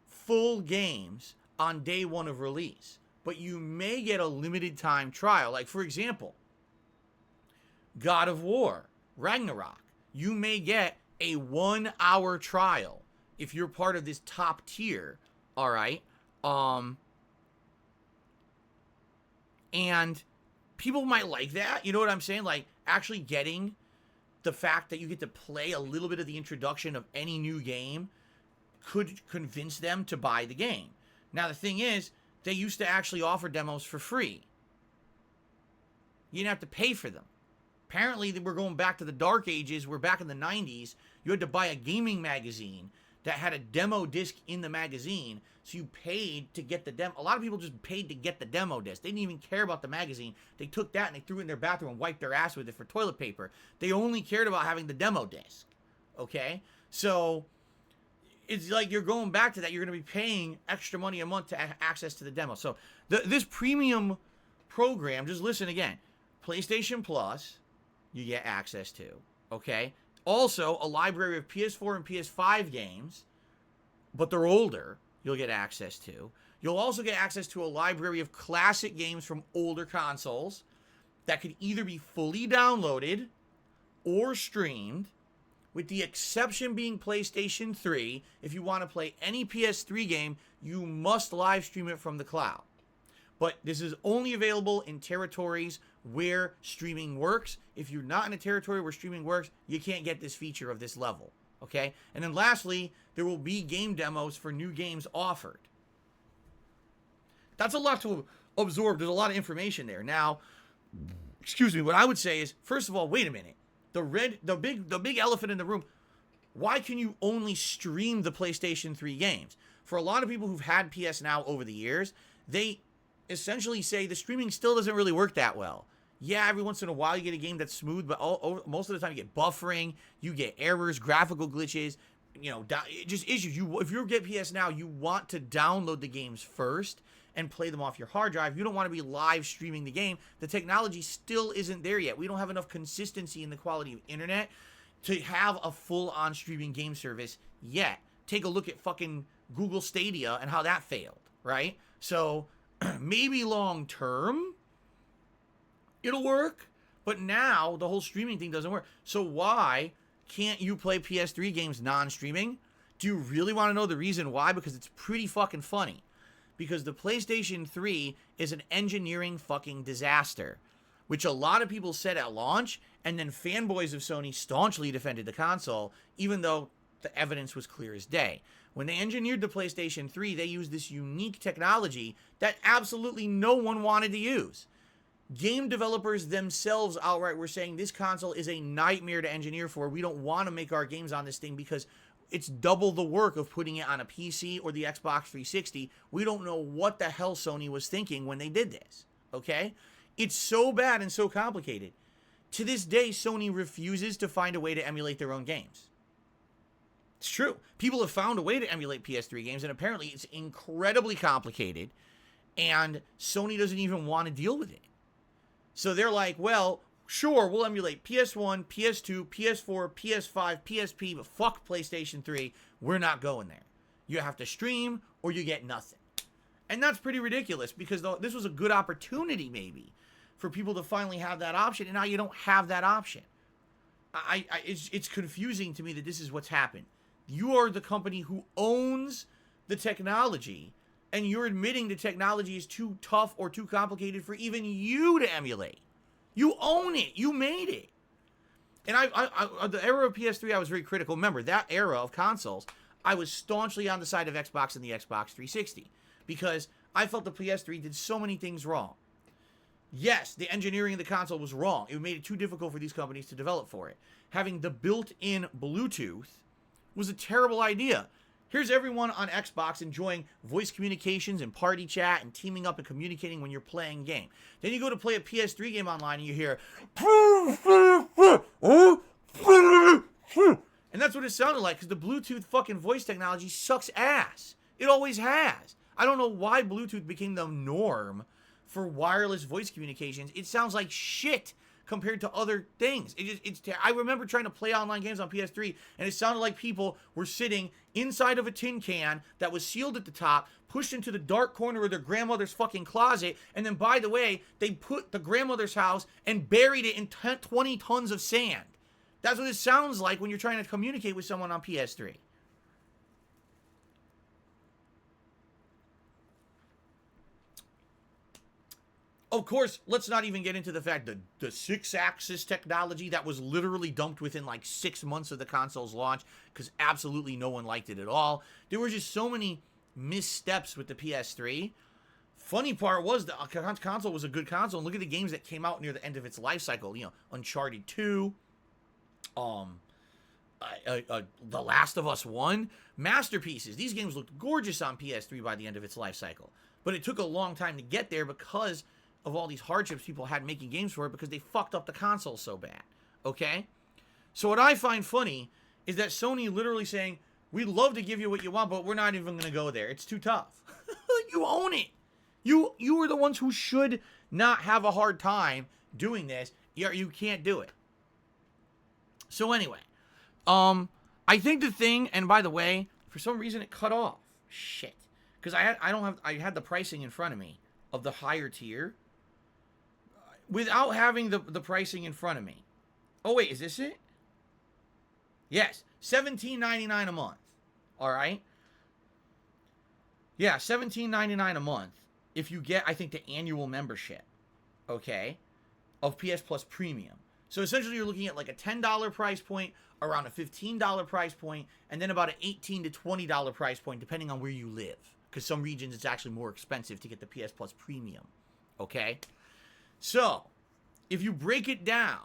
S1: full games on day one of release, but you may get a limited time trial. Like, for example, God of War, Ragnarok. You may get a 1 hour trial if you're part of this top tier, all right? And people might like that, you know what I'm saying? Like, actually getting the fact that you get to play a little bit of the introduction of any new game could convince them to buy the game. Now, the thing is, they used to actually offer demos for free. You didn't have to pay for them. Apparently, we're going back to the dark ages. We're back in the 90s. You had to buy a gaming magazine that had a demo disc in the magazine, so you paid to get the demo. A lot of people just paid to get the demo disc. They didn't even care about the magazine. They took that and they threw it in their bathroom and wiped their ass with it for toilet paper. They only cared about having the demo disc, okay? So it's like you're going back to that. You're going to be paying extra money a month to access to the demo. So this premium program, just listen again, PlayStation Plus, you get access to, okay? Also, a library of PS4 and PS5 games, but they're older, you'll get access to. You'll also get access to a library of classic games from older consoles that could either be fully downloaded or streamed, with the exception being PlayStation 3. If you want to play any PS3 game, you must live stream it from the cloud. But this is only available in territories where streaming works. If you're not in a territory where streaming works, you can't get this feature of this level, okay? And then lastly, there will be game demos for new games offered. That's a lot to absorb. There's a lot of information there. Now, excuse me, what I would say is, first of all, wait a minute. The big elephant in the room, why can you only stream the PlayStation 3 games? For a lot of people who've had PS Now over the years, they essentially say the streaming still doesn't really work that well. Yeah, every once in a while you get a game that's smooth, but most of the time you get buffering, you get errors, graphical glitches, you know, just issues. If you get PS Now, you want to download the games first and play them off your hard drive. You don't want to be live streaming the game. The technology still isn't there yet. We don't have enough consistency in the quality of internet to have a full-on streaming game service yet. Take a look at fucking Google Stadia and how that failed, right? So maybe long term it'll work, but now the whole streaming thing doesn't work. So why can't you play PS3 games non-streaming? Do you really want to know the reason why? Because it's pretty fucking funny. Because the PlayStation 3 is an engineering fucking disaster, which a lot of people said at launch, and then fanboys of Sony staunchly defended the console, even though the evidence was clear as day. When they engineered the PlayStation 3, they used this unique technology that absolutely no one wanted to use. Game developers themselves outright were saying this console is a nightmare to engineer for. We don't want to make our games on this thing because it's double the work of putting it on a PC or the Xbox 360. We don't know what the hell Sony was thinking when they did this, okay? It's so bad and so complicated. To this day, Sony refuses to find a way to emulate their own games. It's true. People have found a way to emulate PS3 games, and apparently it's incredibly complicated, and Sony doesn't even want to deal with it. So they're like, well, sure, we'll emulate PS1, PS2, PS4, PS5, PSP, but fuck PlayStation 3. We're not going there. You have to stream or you get nothing. And that's pretty ridiculous because this was a good opportunity maybe for people to finally have that option, and now you don't have that option. It's confusing to me that this is what's happened. You are the company who owns the technology, and you're admitting the technology is too tough or too complicated for even you to emulate. You own it. You made it. And the era of PS3, I was very critical. Remember, that era of consoles, I was staunchly on the side of Xbox and the Xbox 360 because I felt the PS3 did so many things wrong. Yes, the engineering of the console was wrong. It made it too difficult for these companies to develop for it. Having the built-in Bluetooth was a terrible idea. Here's everyone on Xbox enjoying voice communications and party chat and teaming up and communicating when you're playing game. Then you go to play a PS3 game online and you hear, and that's what it sounded like because the Bluetooth fucking voice technology sucks ass. It always has. I don't know why Bluetooth became the norm for wireless voice communications. It sounds like shit compared to other things. I remember trying to play online games on PS3, and it sounded like people were sitting inside of a tin can that was sealed at the top, pushed into the dark corner of their grandmother's fucking closet, and then, by the way, they put the grandmother's house and buried it in 20 tons of sand. That's what it sounds like when you're trying to communicate with someone on PS3. Of course, let's not even get into the fact that the 6-axis technology that was literally dumped within like 6 months of the console's launch because absolutely no one liked it at all. There were just so many missteps with the PS3. Funny part was the console was a good console, and look at the games that came out near the end of its life cycle. You know, Uncharted 2, The Last of Us 1, masterpieces. These games looked gorgeous on PS3 by the end of its life cycle, but it took a long time to get there because of all these hardships people had making games for it because they fucked up the console so bad, okay? So what I find funny is that Sony literally saying, we'd love to give you what you want, but we're not even going to go there. It's too tough. You own it. You are the ones who should not have a hard time doing this. You can't do it. So anyway, I think the thing, and by the way, for some reason it cut off. Shit. Because I had the pricing in front of me of the higher tier without having the pricing in front of me. Oh wait, is this it? Yes, $17.99 a month. All right. Yeah, $17.99 a month if you get, I think, the annual membership, okay, of PS Plus Premium. So essentially you're looking at like a $10 price point, around a $15 price point, and then about an $18 to $20 price point depending on where you live. Because some regions it's actually more expensive to get the PS Plus Premium, okay? So, if you break it down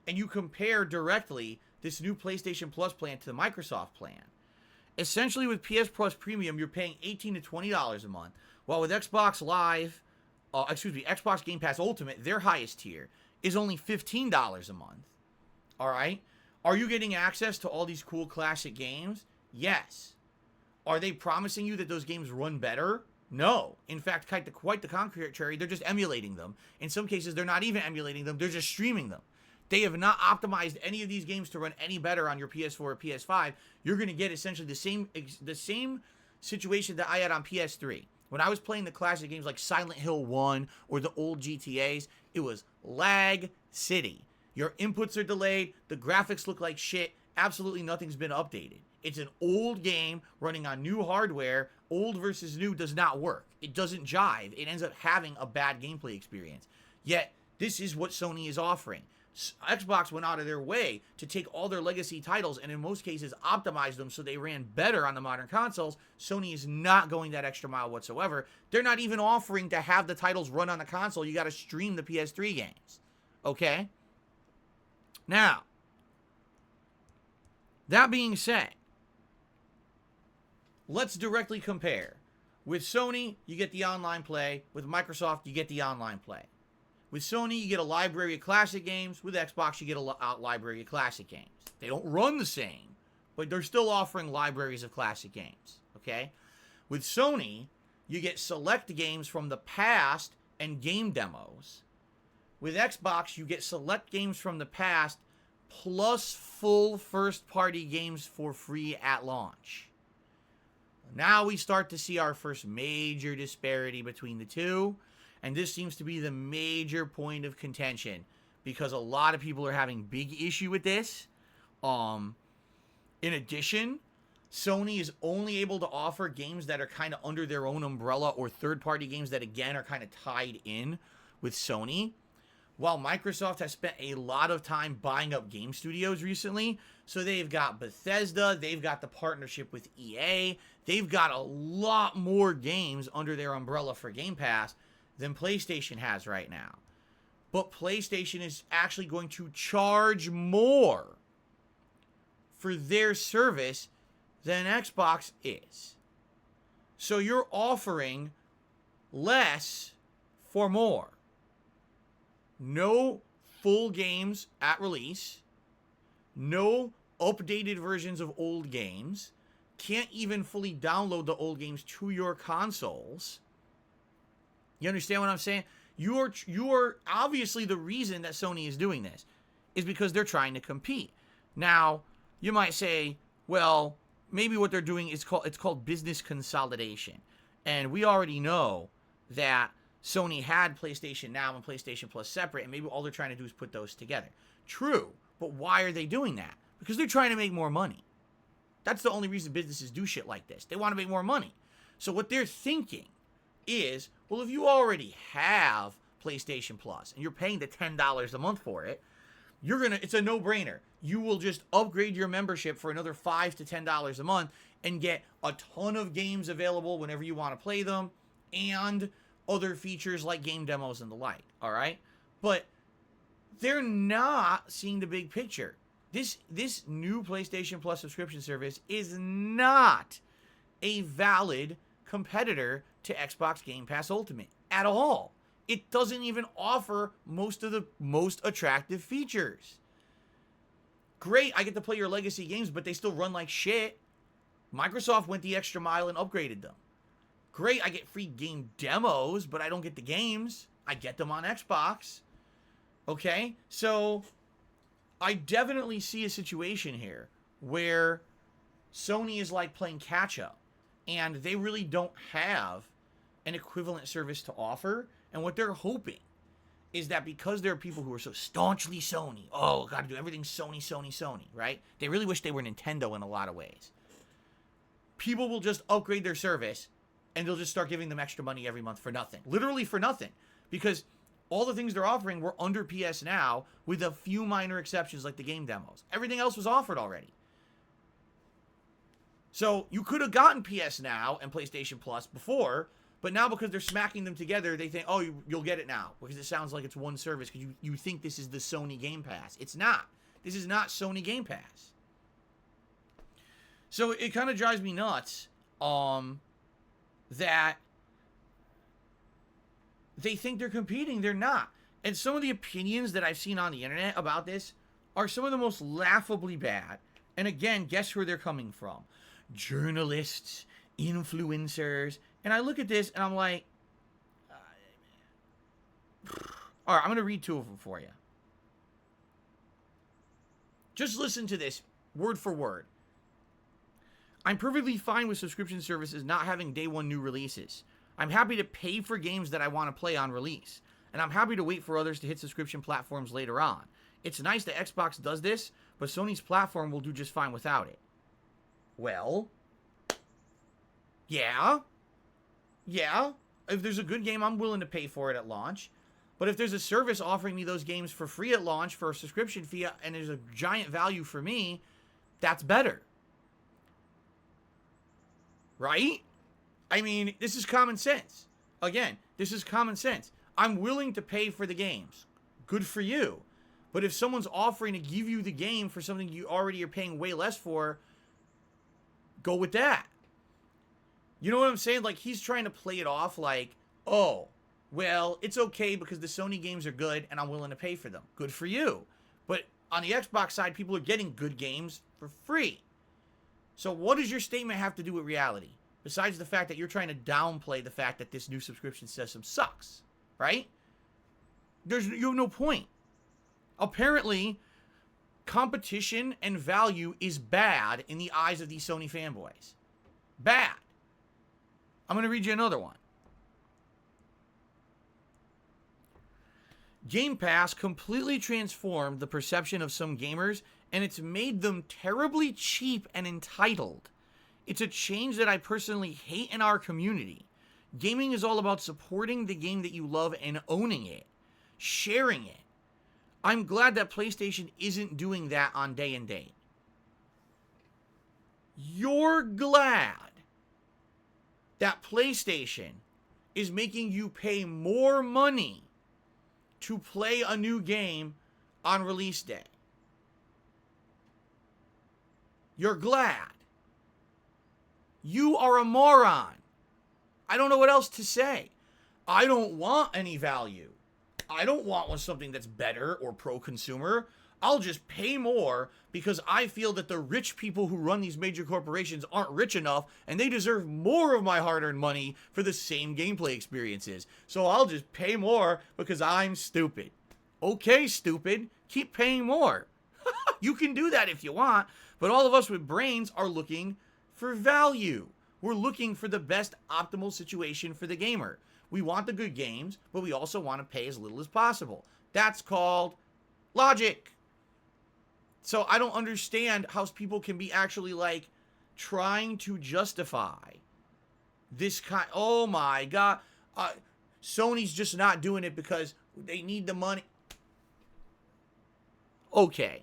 S1: and you compare directly this new PlayStation Plus plan to the Microsoft plan, essentially with PS Plus Premium, you're paying $18 to $20 a month, while with Xbox Xbox Game Pass Ultimate, their highest tier, is only $15 a month, all right? Are you getting access to all these cool classic games? Yes. Are they promising you that those games run better? No. In fact, quite the contrary, they're just emulating them. In some cases, they're not even emulating them, they're just streaming them. They have not optimized any of these games to run any better on your PS4 or PS5. You're going to get essentially the same situation that I had on PS3. When I was playing the classic games like Silent Hill 1 or the old GTAs, it was lag city. Your inputs are delayed, the graphics look like shit, absolutely nothing's been updated. It's an old game running on new hardware. Old versus new does not work. It doesn't jive. It ends up having a bad gameplay experience. Yet, this is what Sony is offering. Xbox went out of their way to take all their legacy titles and in most cases optimize them so they ran better on the modern consoles. Sony is not going that extra mile whatsoever. They're not even offering to have the titles run on the console. You got to stream the PS3 games. Okay? Now, that being said, let's directly compare. With Sony, you get the online play. With Microsoft, you get the online play. With Sony, you get a library of classic games. With Xbox, you get a library of classic games. They don't run the same, but they're still offering libraries of classic games, okay? With Sony, you get select games from the past and game demos. With Xbox, you get select games from the past plus full first-party games for free at launch. Now we start to see our first major disparity between the two, and this seems to be the major point of contention because a lot of people are having big issue with this. In addition, Sony is only able to offer games that are kind of under their own umbrella or third-party games that, again, are kind of tied in with Sony. While Microsoft has spent a lot of time buying up game studios recently, so they've got Bethesda, they've got the partnership with EA, they've got a lot more games under their umbrella for Game Pass than PlayStation has right now. But PlayStation is actually going to charge more for their service than Xbox is. So you're offering less for more. No full games at release. No updated versions of old games. Can't even fully download the old games to your consoles. You understand what I'm saying? You are obviously the reason that Sony is doing this is because they're trying to compete. Now, you might say, well, maybe what they're doing is called business consolidation. And we already know that Sony had PlayStation Now and PlayStation Plus separate, and maybe all they're trying to do is put those together. True, but why are they doing that? Because they're trying to make more money. That's the only reason businesses do shit like this. They want to make more money. So what they're thinking is, well, if you already have PlayStation Plus and you're paying the $10 a month for it, it's a no-brainer. You will just upgrade your membership for another $5 to $10 a month and get a ton of games available whenever you want to play them and other features like game demos and the like, all right? But they're not seeing the big picture. This new PlayStation Plus subscription service is not a valid competitor to Xbox Game Pass Ultimate at all. It doesn't even offer most of the most attractive features. Great, I get to play your legacy games, but they still run like shit. Microsoft went the extra mile and upgraded them. Great, I get free game demos, but I don't get the games. I get them on Xbox. Okay? So, I definitely see a situation here where Sony is like playing catch-up, and they really don't have an equivalent service to offer. And what they're hoping is that because there are people who are so staunchly Sony, oh, gotta do everything Sony, Sony, Sony, right? They really wish they were Nintendo in a lot of ways. People will just upgrade their service, and they'll just start giving them extra money every month for nothing. Literally for nothing. Because all the things they're offering were under PS Now, with a few minor exceptions like the game demos. Everything else was offered already. So you could have gotten PS Now and PlayStation Plus before, but now because they're smacking them together, they think, oh, you'll get it now. Because it sounds like it's one service, because you think this is the Sony Game Pass. It's not. This is not Sony Game Pass. So it kind of drives me nuts that they think they're competing. They're not. And some of the opinions that I've seen on the internet about this are some of the most laughably bad. And again, guess where they're coming from? Journalists, influencers. And I look at this and I'm like, all right, I'm going to read two of them for you. Just listen to this word for word. I'm perfectly fine with subscription services not having day one new releases. I'm happy to pay for games that I want to play on release. And I'm happy to wait for others to hit subscription platforms later on. It's nice that Xbox does this, but Sony's platform will do just fine without it. Well, yeah. If there's a good game, I'm willing to pay for it at launch. But if there's a service offering me those games for free at launch for a subscription fee, and there's a giant value for me, that's better. Right? I mean, this is common sense. Again, this is common sense. I'm willing to pay for the games. Good for you. But if someone's offering to give you the game for something you already are paying way less for, go with that. You know what I'm saying? Like, he's trying to play it off like, oh, well, it's okay because the Sony games are good and I'm willing to pay for them. Good for you. But on the Xbox side, people are getting good games for free. So what does your statement have to do with reality? Besides the fact that you're trying to downplay the fact that this new subscription system sucks, right? You have no point. Apparently, competition and value is bad in the eyes of these Sony fanboys. Bad. I'm going to read you another one. Game Pass completely transformed the perception of some gamers, and it's made them terribly cheap and entitled. It's a change that I personally hate in our community. Gaming is all about supporting the game that you love and owning it, sharing it. I'm glad that PlayStation isn't doing that on day and date. You're glad that PlayStation is making you pay more money to play a new game on release day. You're glad. You are a moron. I don't know what else to say. I don't want any value. I don't want something that's better or pro-consumer. I'll just pay more because I feel that the rich people who run these major corporations aren't rich enough and they deserve more of my hard-earned money for the same gameplay experiences. So I'll just pay more because I'm stupid. Okay, stupid. Keep paying more. You can do that if you want, but all of us with brains are looking for value. We're looking for the best optimal situation for the gamer. We want the good games, but we also want to pay as little as possible. That's called logic. So I don't understand how people can be actually like trying to justify this kind. Oh my God. Sony's just not doing it because they need the money. Okay.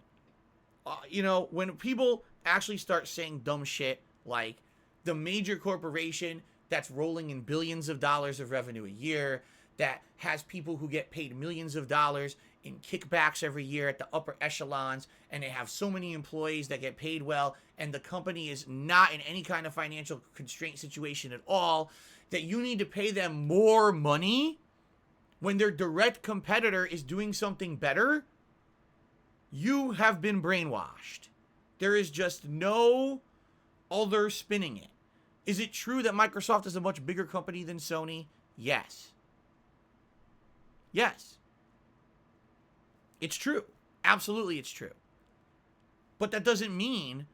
S1: When people actually start saying dumb shit like the major corporation that's rolling in billions of dollars of revenue a year, that has people who get paid millions of dollars in kickbacks every year at the upper echelons, and they have so many employees that get paid well, and the company is not in any kind of financial constraint situation at all, that you need to pay them more money when their direct competitor is doing something better, you have been brainwashed. There is just no other spinning it. Is it true that Microsoft is a much bigger company than Sony? Yes. Yes. It's true. Absolutely it's true. But that doesn't mean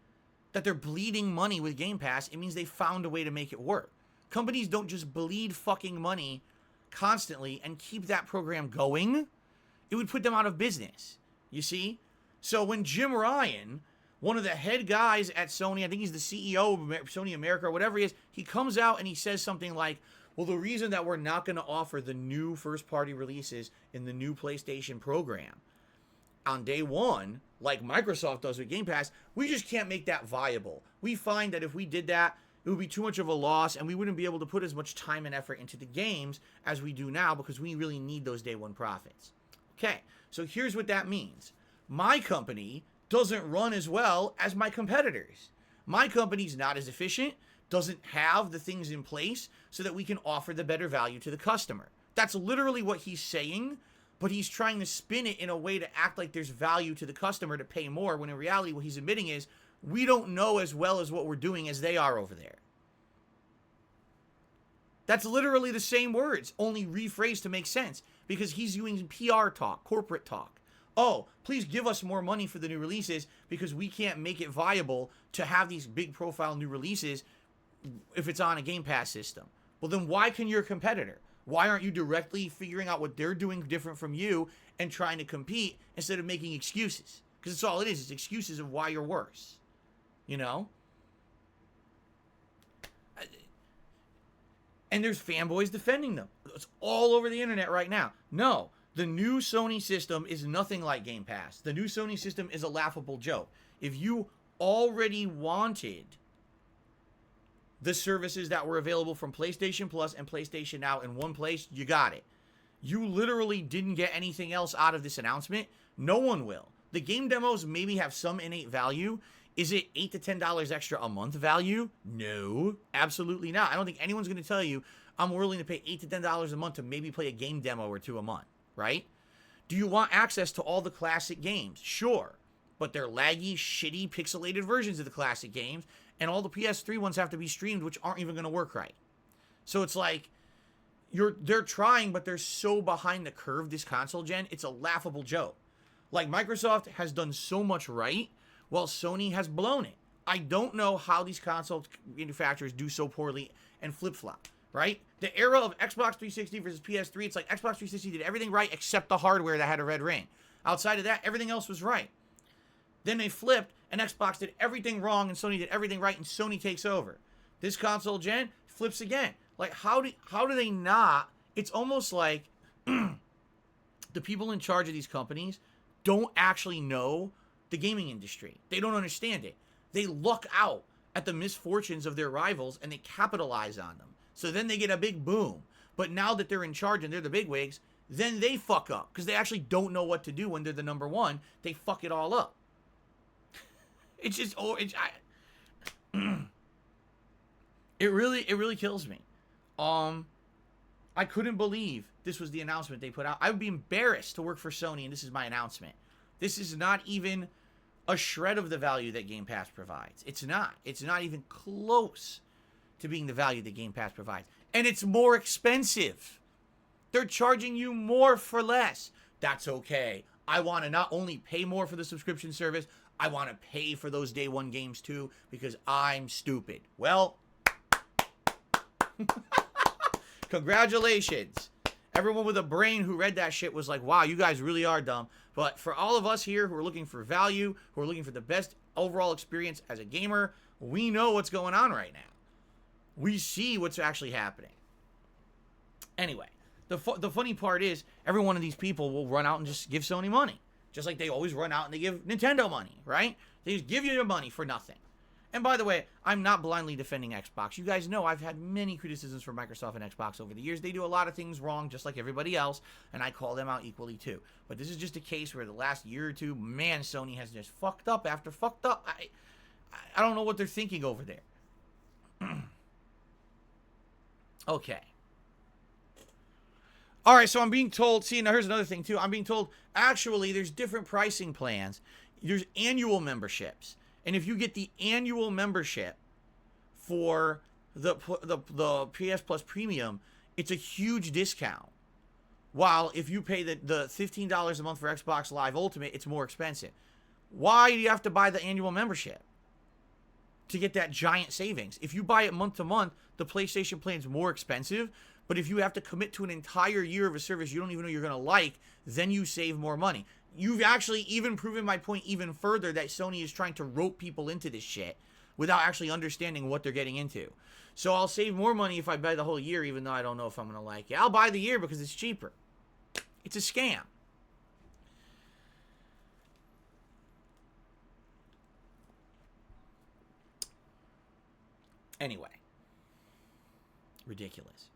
S1: that they're bleeding money with Game Pass. It means they found a way to make it work. Companies don't just bleed fucking money constantly and keep that program going. It would put them out of business. You see? So when Jim Ryan, one of the head guys at Sony, I think he's the CEO of Sony America or whatever he is, he comes out and he says something like, well, the reason that we're not going to offer the new first-party releases in the new PlayStation program on day one, like Microsoft does with Game Pass, we just can't make that viable. We find that if we did that, it would be too much of a loss, and we wouldn't be able to put as much time and effort into the games as we do now because we really need those day one profits. Okay, so here's what that means. My company doesn't run as well as my competitors. My company's not as efficient, doesn't have the things in place so that we can offer the better value to the customer. That's literally what he's saying, but he's trying to spin it in a way to act like there's value to the customer to pay more, when in reality what he's admitting is we don't know as well as what we're doing as they are over there. That's literally the same words, only rephrased to make sense, because he's using PR talk, corporate talk. Oh, please give us more money for the new releases because we can't make it viable to have these big profile new releases if it's on a Game Pass system. Well, then why can your competitor? Why aren't you directly figuring out what they're doing different from you and trying to compete instead of making excuses? Because that's all it is. It's excuses of why you're worse. You know? And there's fanboys defending them. It's all over the internet right now. No. The new Sony system is nothing like Game Pass. The new Sony system is a laughable joke. If you already wanted the services that were available from PlayStation Plus and PlayStation Now in one place, you got it. You literally didn't get anything else out of this announcement. No one will. The game demos maybe have some innate value. Is it $8 to $10 extra a month value? No, absolutely not. I don't think anyone's going to tell you I'm willing to pay $8 to $10 a month to maybe play a game demo or two a month. Right? Do you want access to all the classic games? Sure. But they're laggy, shitty, pixelated versions of the classic games, and all the PS3 ones have to be streamed, which aren't even going to work right. So it's like, they're trying, but they're so behind the curve this console gen, it's a laughable joke. Like, Microsoft has done so much right, while Sony has blown it. I don't know how these console manufacturers do so poorly and flip-flop, right? The era of Xbox 360 versus PS3, it's like Xbox 360 did everything right except the hardware that had a red ring. Outside of that, everything else was right. Then they flipped, and Xbox did everything wrong, and Sony did everything right, and Sony takes over. This console gen flips again. Like, how do they not? It's almost like the people in charge of these companies don't actually know the gaming industry. They don't understand it. They luck out at the misfortunes of their rivals, and they capitalize on them. So then they get a big boom. But now that they're in charge and they're the bigwigs, then they fuck up because they actually don't know what to do when they're the number one. They fuck it all up. It's just, it really kills me. I couldn't believe this was the announcement they put out. I would be embarrassed to work for Sony, and this is my announcement. This is not even a shred of the value that Game Pass provides. It's not. It's not even close to being the value that Game Pass provides. And it's more expensive. They're charging you more for less. That's okay. I want to not only pay more for the subscription service, I want to pay for those day one games too, because I'm stupid. Well, congratulations. Everyone with a brain who read that shit was like, wow, you guys really are dumb. But for all of us here who are looking for value, who are looking for the best overall experience as a gamer, we know what's going on right now. We see what's actually happening. Anyway, the funny part is every one of these people will run out and just give Sony money. Just like they always run out and they give Nintendo money, right? They just give you your money for nothing. And by the way, I'm not blindly defending Xbox. You guys know I've had many criticisms for Microsoft and Xbox over the years. They do a lot of things wrong, just like everybody else, and I call them out equally too. But this is just a case where the last year or two, man, Sony has just fucked up after fucked up. I don't know what they're thinking over there. Okay. All right, so I'm being told, see, now here's another thing too. I'm being told, actually, there's different pricing plans. There's annual memberships. And if you get the annual membership for the PS Plus Premium, it's a huge discount. While if you pay the $15 a month for Xbox Live Ultimate, it's more expensive. Why do you have to buy the annual membership? To get that giant savings. If you buy it month to month, the PlayStation plan is more expensive. But if you have to commit to an entire year of a service you don't even know you're going to like, then you save more money. You've actually even proven my point even further that Sony is trying to rope people into this shit without actually understanding what they're getting into. So I'll save more money if I buy the whole year, even though I don't know if I'm going to like it. I'll buy the year because it's cheaper. It's a scam. Anyway. Ridiculous.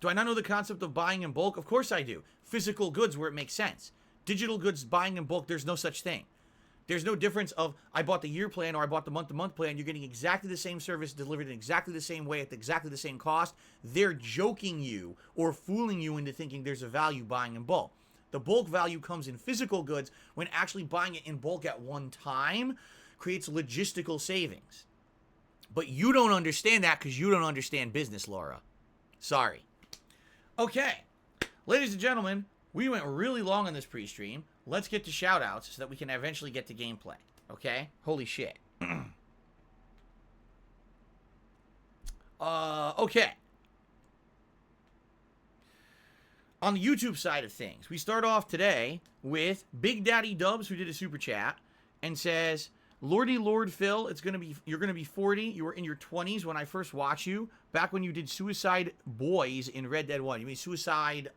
S1: Do I not know the concept of buying in bulk? Of course I do. Physical goods where it makes sense. Digital goods buying in bulk, there's no such thing. There's no difference of I bought the year plan or I bought the month-to-month plan. You're getting exactly the same service delivered in exactly the same way at exactly the same cost. They're joking you or fooling you into thinking there's a value buying in bulk. The bulk value comes in physical goods when actually buying it in bulk at one time creates logistical savings. But you don't understand that because you don't understand business, Laura. Sorry. Okay. Ladies and gentlemen, we went really long on this pre-stream. Let's get to shout-outs so that we can eventually get to gameplay. Okay? Holy shit. Okay. On the YouTube side of things, we start off today with Big Daddy Dubs, who did a super chat and says, Lordy Lord Phil, you're gonna be 40. You were in your 20s when I first watched you. Back when you did Suicide Boys in Red Dead 1. You mean Suicide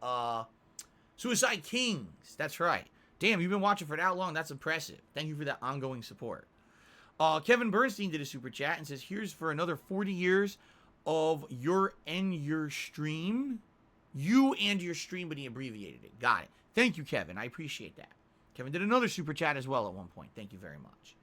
S1: Kings. That's right. Damn, you've been watching for that long. That's impressive. Thank you for that ongoing support. Kevin Bernstein did a super chat and says, here's for another 40 years of your stream. You and your stream, but he abbreviated it. Got it. Thank you, Kevin. I appreciate that. Kevin did another super chat as well at one point. Thank you very much.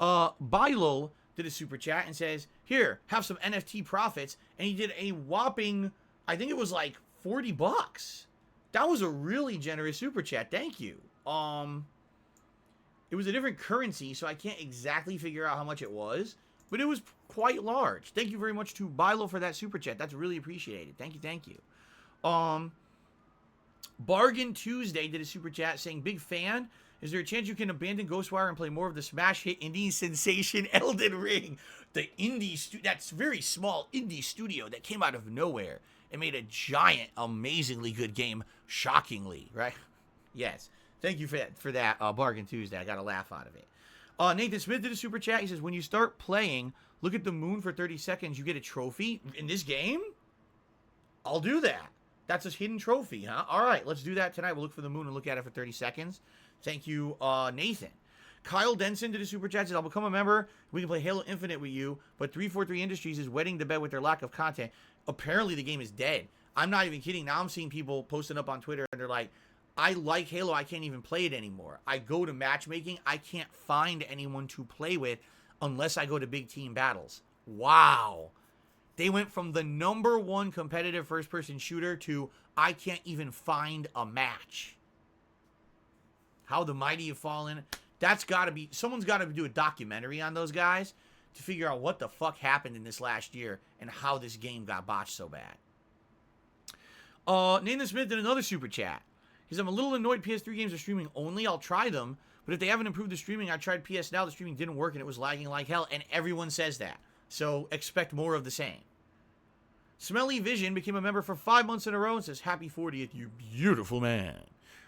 S1: Bilo did a super chat and says, here, have some NFT profits. And he did a whopping, I think it was like $40. That was a really generous super chat. Thank you. It was a different currency, so I can't exactly figure out how much it was. but it was quite large. Thank you very much to Bilo for that super chat. That's really appreciated. Thank you, thank you. Bargain Tuesday did a super chat saying, big fan. Is there a chance you can abandon Ghostwire and play more of the smash hit indie sensation Elden Ring? The that's very small indie studio that came out of nowhere and made a giant, amazingly good game, shockingly, right? Yes. Thank you for that Bargain Tuesday. I got a laugh out of it. Nathan Smith did a super chat. He says, when you start playing, look at the moon for 30 seconds, you get a trophy in this game? I'll do that. That's a hidden trophy, huh? All right, let's do that tonight. We'll look for the moon and look at it for 30 seconds. Thank you, Nathan. Kyle Denson did a super chat. Says, I'll become a member. We can play Halo Infinite with you, but 343 Industries is wetting the bed with their lack of content. Apparently, the game is dead. I'm not even kidding. Now I'm seeing people posting up on Twitter, and they're like, I like Halo. I can't even play it anymore. I go to matchmaking. I can't find anyone to play with unless I go to big team battles. Wow. They went from the #1 competitive first-person shooter to I can't even find a match. How the mighty have fallen. That's got to be... Someone's got to do a documentary on those guys to figure out what the fuck happened in this last year and how this game got botched so bad. Nathan Smith did another super chat. He says, I'm a little annoyed PS3 games are streaming only. I'll try them. But if they haven't improved the streaming, I tried PS Now. The streaming didn't work and it was lagging like hell. And everyone says that. So expect more of the same. Smelly Vision became a member for 5 months in a row and says, happy 40th, you beautiful man.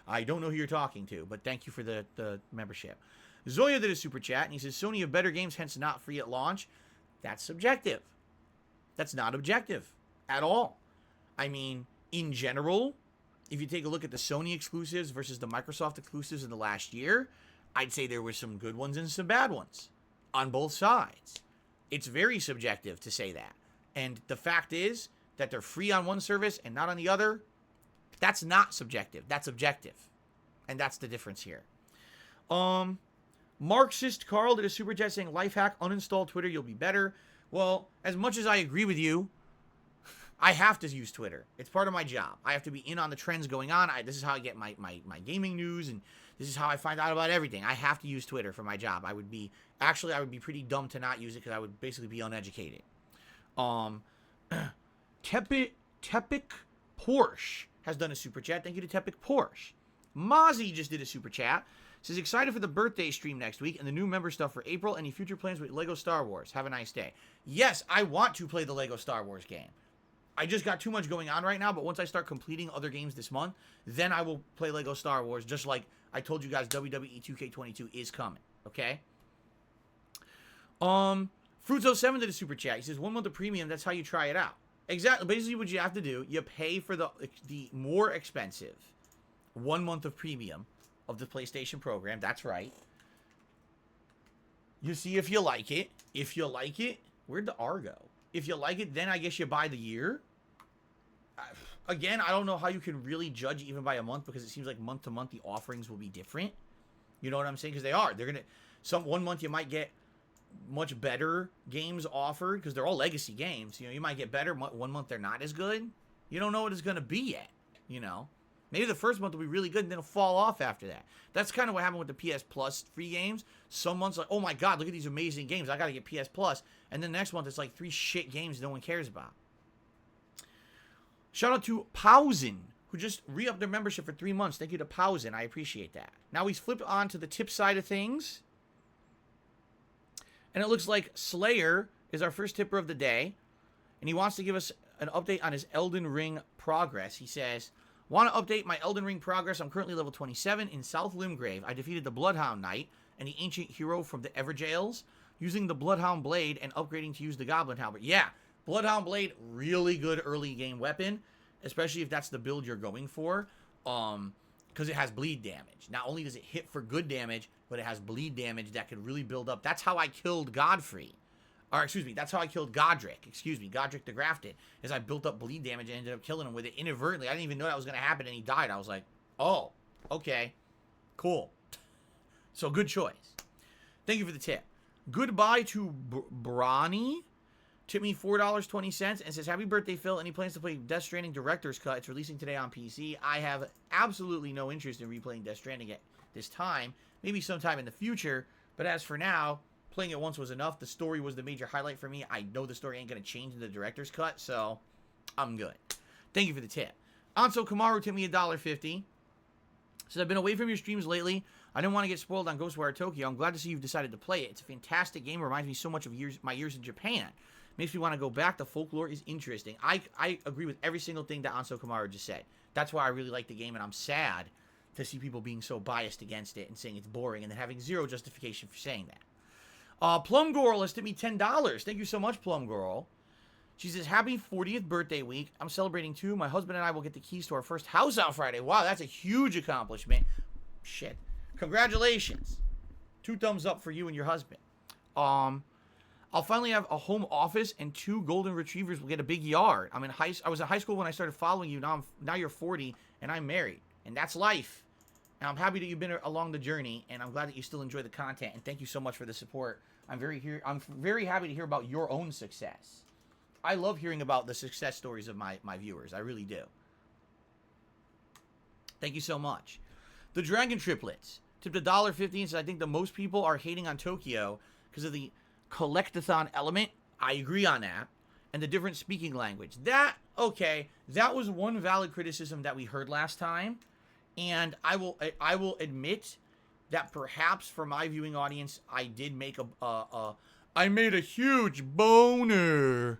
S1: I don't know who you're talking to, but thank you for the membership. Zoya did a super chat, and he says, Sony have better games, hence not free at launch. That's subjective. That's not objective at all. I mean, in general, if you take a look at the Sony exclusives versus the Microsoft exclusives in the last year, I'd say there were some good ones and some bad ones on both sides. It's very subjective to say that. And the fact is that they're free on one service and not on the other. That's not subjective. That's objective. And that's the difference here. Marxist Carl did a super chat saying, life hack, uninstall Twitter, you'll be better. Well, as much as I agree with you, I have to use Twitter. It's part of my job. I have to be in on the trends going on. This is how I get my gaming news, and this is how I find out about everything. I have to use Twitter for my job. I would be pretty dumb to not use it because I would basically be uneducated. Tepic Porsche has done a super chat. Thank you to Tepic Porsche. Mozzie just did a super chat. Says, excited for the birthday stream next week and the new member stuff for April. Any future plans with Lego Star Wars? Have a nice day. Yes, I want to play the Lego Star Wars game. I just got too much going on right now, but once I start completing other games this month, then I will play Lego Star Wars, just like I told you guys WWE 2K22 is coming, okay? Fruits07 did a super chat. He says, 1 month of premium, that's how you try it out. Exactly. Basically what you have to do, you pay for the more expensive 1 month of premium of the PlayStation program. That's right. You see if you like it. If you like it, where'd the R go? If you like it, then I guess you buy the year. Again, I don't know how you can really judge even by a month because it seems like month to month the offerings will be different. You know what I'm saying? Because they are. They're going to... 1 month you might get much better games offered because they're all legacy games. You know, you might get better. 1 month they're not as good. You don't know what it's going to be yet, you know. Maybe the first month will be really good and then it'll fall off after that. That's kind of what happened with the PS Plus free games. Some months like, oh my God, look at these amazing games. I got to get PS Plus. And then next month it's like 3 shit games no one cares about. Shout out to Pausen, who just re-upped their membership for 3 months. Thank you to Pausen. I appreciate that. Now he's flipped on to the tip side of things. And it looks like Slayer is our first tipper of the day. And he wants to give us an update on his Elden Ring progress. He says, want to update my Elden Ring progress. I'm currently level 27 in South Limgrave. I defeated the Bloodhound Knight and the ancient hero from the Everjails using the Bloodhound Blade and upgrading to use the Goblin Halberd. Yeah, Bloodhound Blade, really good early game weapon, especially if that's the build you're going for, because it has bleed damage. Not only does it hit for good damage, but it has bleed damage that could really build up. That's how I killed Godfrey. Or, excuse me, that's how I killed Godric. Excuse me, Godric the Grafted. Is I built up bleed damage and ended up killing him with it inadvertently. I didn't even know that was going to happen, and he died. I was like, oh, okay, cool. So, good choice. Thank you for the tip. Goodbye to Brawny. Tipped me $4.20 and says, happy birthday, Phil. Any plans to play Death Stranding Director's Cut? It's releasing today on PC. I have absolutely no interest in replaying Death Stranding at this time. Maybe sometime in the future. But as for now, Playing it once was enough. The story was the major highlight for me. I know the story ain't going to change in the director's cut, so I'm good. Thank you for the tip. Anso Kamaru tipped me $1.50. Says, I've been away from your streams lately. I didn't want to get spoiled on Ghostwire Tokyo. I'm glad to see you've decided to play it. It's a fantastic game. It reminds me so much of my years in Japan. Makes me want to go back. The folklore is interesting. I agree with every single thing that Anso Kamaru just said. That's why I really like the game, and I'm sad to see people being so biased against it and saying it's boring and then having zero justification for saying that. Plum Girl has tipped me $10. Thank you so much, Plum Girl. She says, happy 40th birthday week. I'm celebrating too. My husband and I will get the keys to our first house on Friday. Wow, that's a huge accomplishment. Shit. Congratulations. 2 thumbs up for you and your husband. I'll finally have a home office and 2 golden retrievers will get a big yard. I was in high school when I started following you. Now you're 40 and I'm married. And that's life. And I'm happy that you've been along the journey, and I'm glad that you still enjoy the content. And thank you so much for the support. I'm very happy to hear about your own success. I love hearing about the success stories of my viewers. I really do. Thank you so much. The Dragon Triplets tipped $1.50 and says, I think the most people are hating on Tokyo because of the collectathon element. I agree on that. And the different speaking language. That was one valid criticism that we heard last time. And I will admit that perhaps for my viewing audience, I did make I made a huge boner.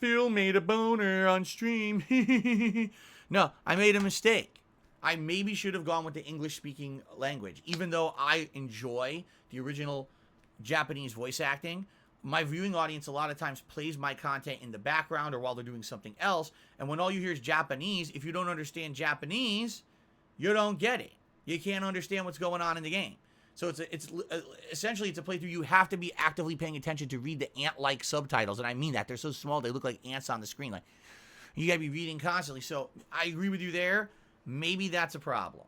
S1: Phil made a boner on stream. No, I made a mistake. I maybe should have gone with the English-speaking language. Even though I enjoy the original Japanese voice acting, my viewing audience a lot of times plays my content in the background or while they're doing something else. And when all you hear is Japanese, if you don't understand Japanese, you don't get it. You can't understand what's going on in the game. So it's essentially a playthrough. You have to be actively paying attention to read the ant-like subtitles. And I mean that. They're so small, they look like ants on the screen. Like, you got to be reading constantly. So I agree with you there. Maybe that's a problem.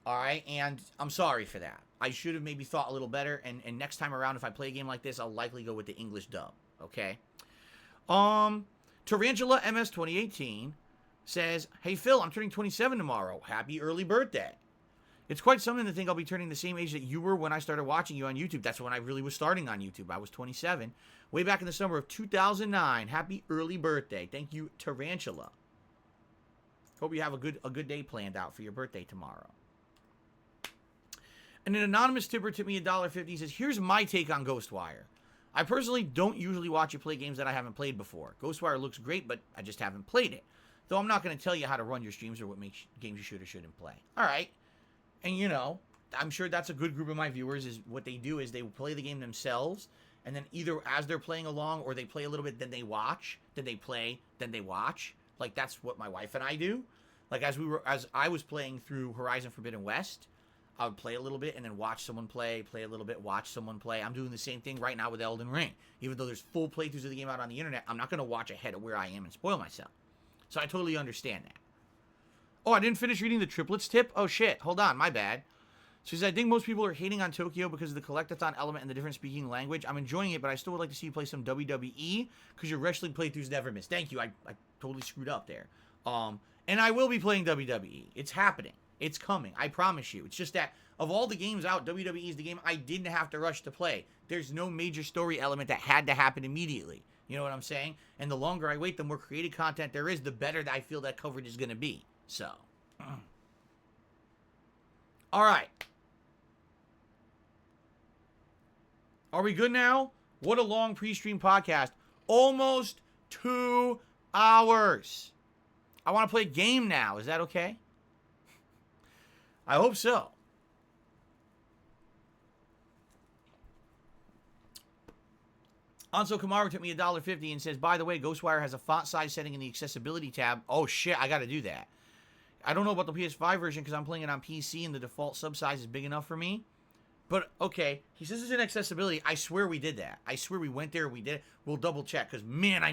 S1: All right? And I'm sorry for that. I should have maybe thought a little better, and next time around, if I play a game like this, I'll likely go with the English dub, okay? Tarantula MS 2018 says, hey, Phil, I'm turning 27 tomorrow. Happy early birthday. It's quite something to think I'll be turning the same age that you were when I started watching you on YouTube. That's when I really was starting on YouTube. I was 27. Way back in the summer of 2009. Happy early birthday. Thank you, Tarantula. Hope you have a good day planned out for your birthday tomorrow. And an anonymous tipper tipped me $1.50. He says, here's my take on Ghostwire. I personally don't usually watch you play games that I haven't played before. Ghostwire looks great, but I just haven't played it. Though I'm not going to tell you how to run your streams or what makes games you should or shouldn't play. All right. And, you know, I'm sure that's a good group of my viewers. Is what they do is they play the game themselves. And then either as they're playing along or they play a little bit, then they watch. Then they play, then they watch. Like, that's what my wife and I do. Like, as I was playing through Horizon Forbidden West, I would play a little bit and then watch someone play a little bit, watch someone play. I'm doing the same thing right now with Elden Ring. Even though there's full playthroughs of the game out on the internet, I'm not going to watch ahead of where I am and spoil myself. So I totally understand that. Oh, I didn't finish reading the triplets tip? Oh, shit. Hold on. My bad. She says, I think most people are hating on Tokyo because of the collectathon element and the different speaking language. I'm enjoying it, but I still would like to see you play some WWE because your wrestling playthroughs never miss. Thank you. I totally screwed up there. And I will be playing WWE. It's happening. It's coming. I promise you. It's just that of all the games out, WWE is the game I didn't have to rush to play. There's no major story element that had to happen immediately. You know what I'm saying? And the longer I wait, the more creative content there is, the better that I feel that coverage is going to be. So. All right. Are we good now? What a long pre-stream podcast. Almost 2 hours. I want to play a game now. Is that okay? I hope so. Anso Kamaru took me $1.50 and says, by the way, Ghostwire has a font size setting in the accessibility tab. Oh, shit, I got to do that. I don't know about the PS5 version because I'm playing it on PC and the default sub size is big enough for me. But, okay, he says it's in accessibility. I swear we did that. I swear we went there, we did it. We'll double check because, man, I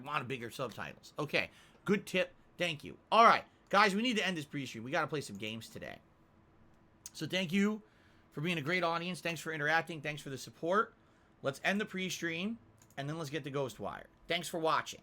S1: want bigger subtitles. Okay, good tip. Thank you. All right, guys, we need to end this pre-stream. We got to play some games today. So thank you for being a great audience. Thanks for interacting. Thanks for the support. Let's end the pre-stream, and then let's get to Ghostwire. Thanks for watching.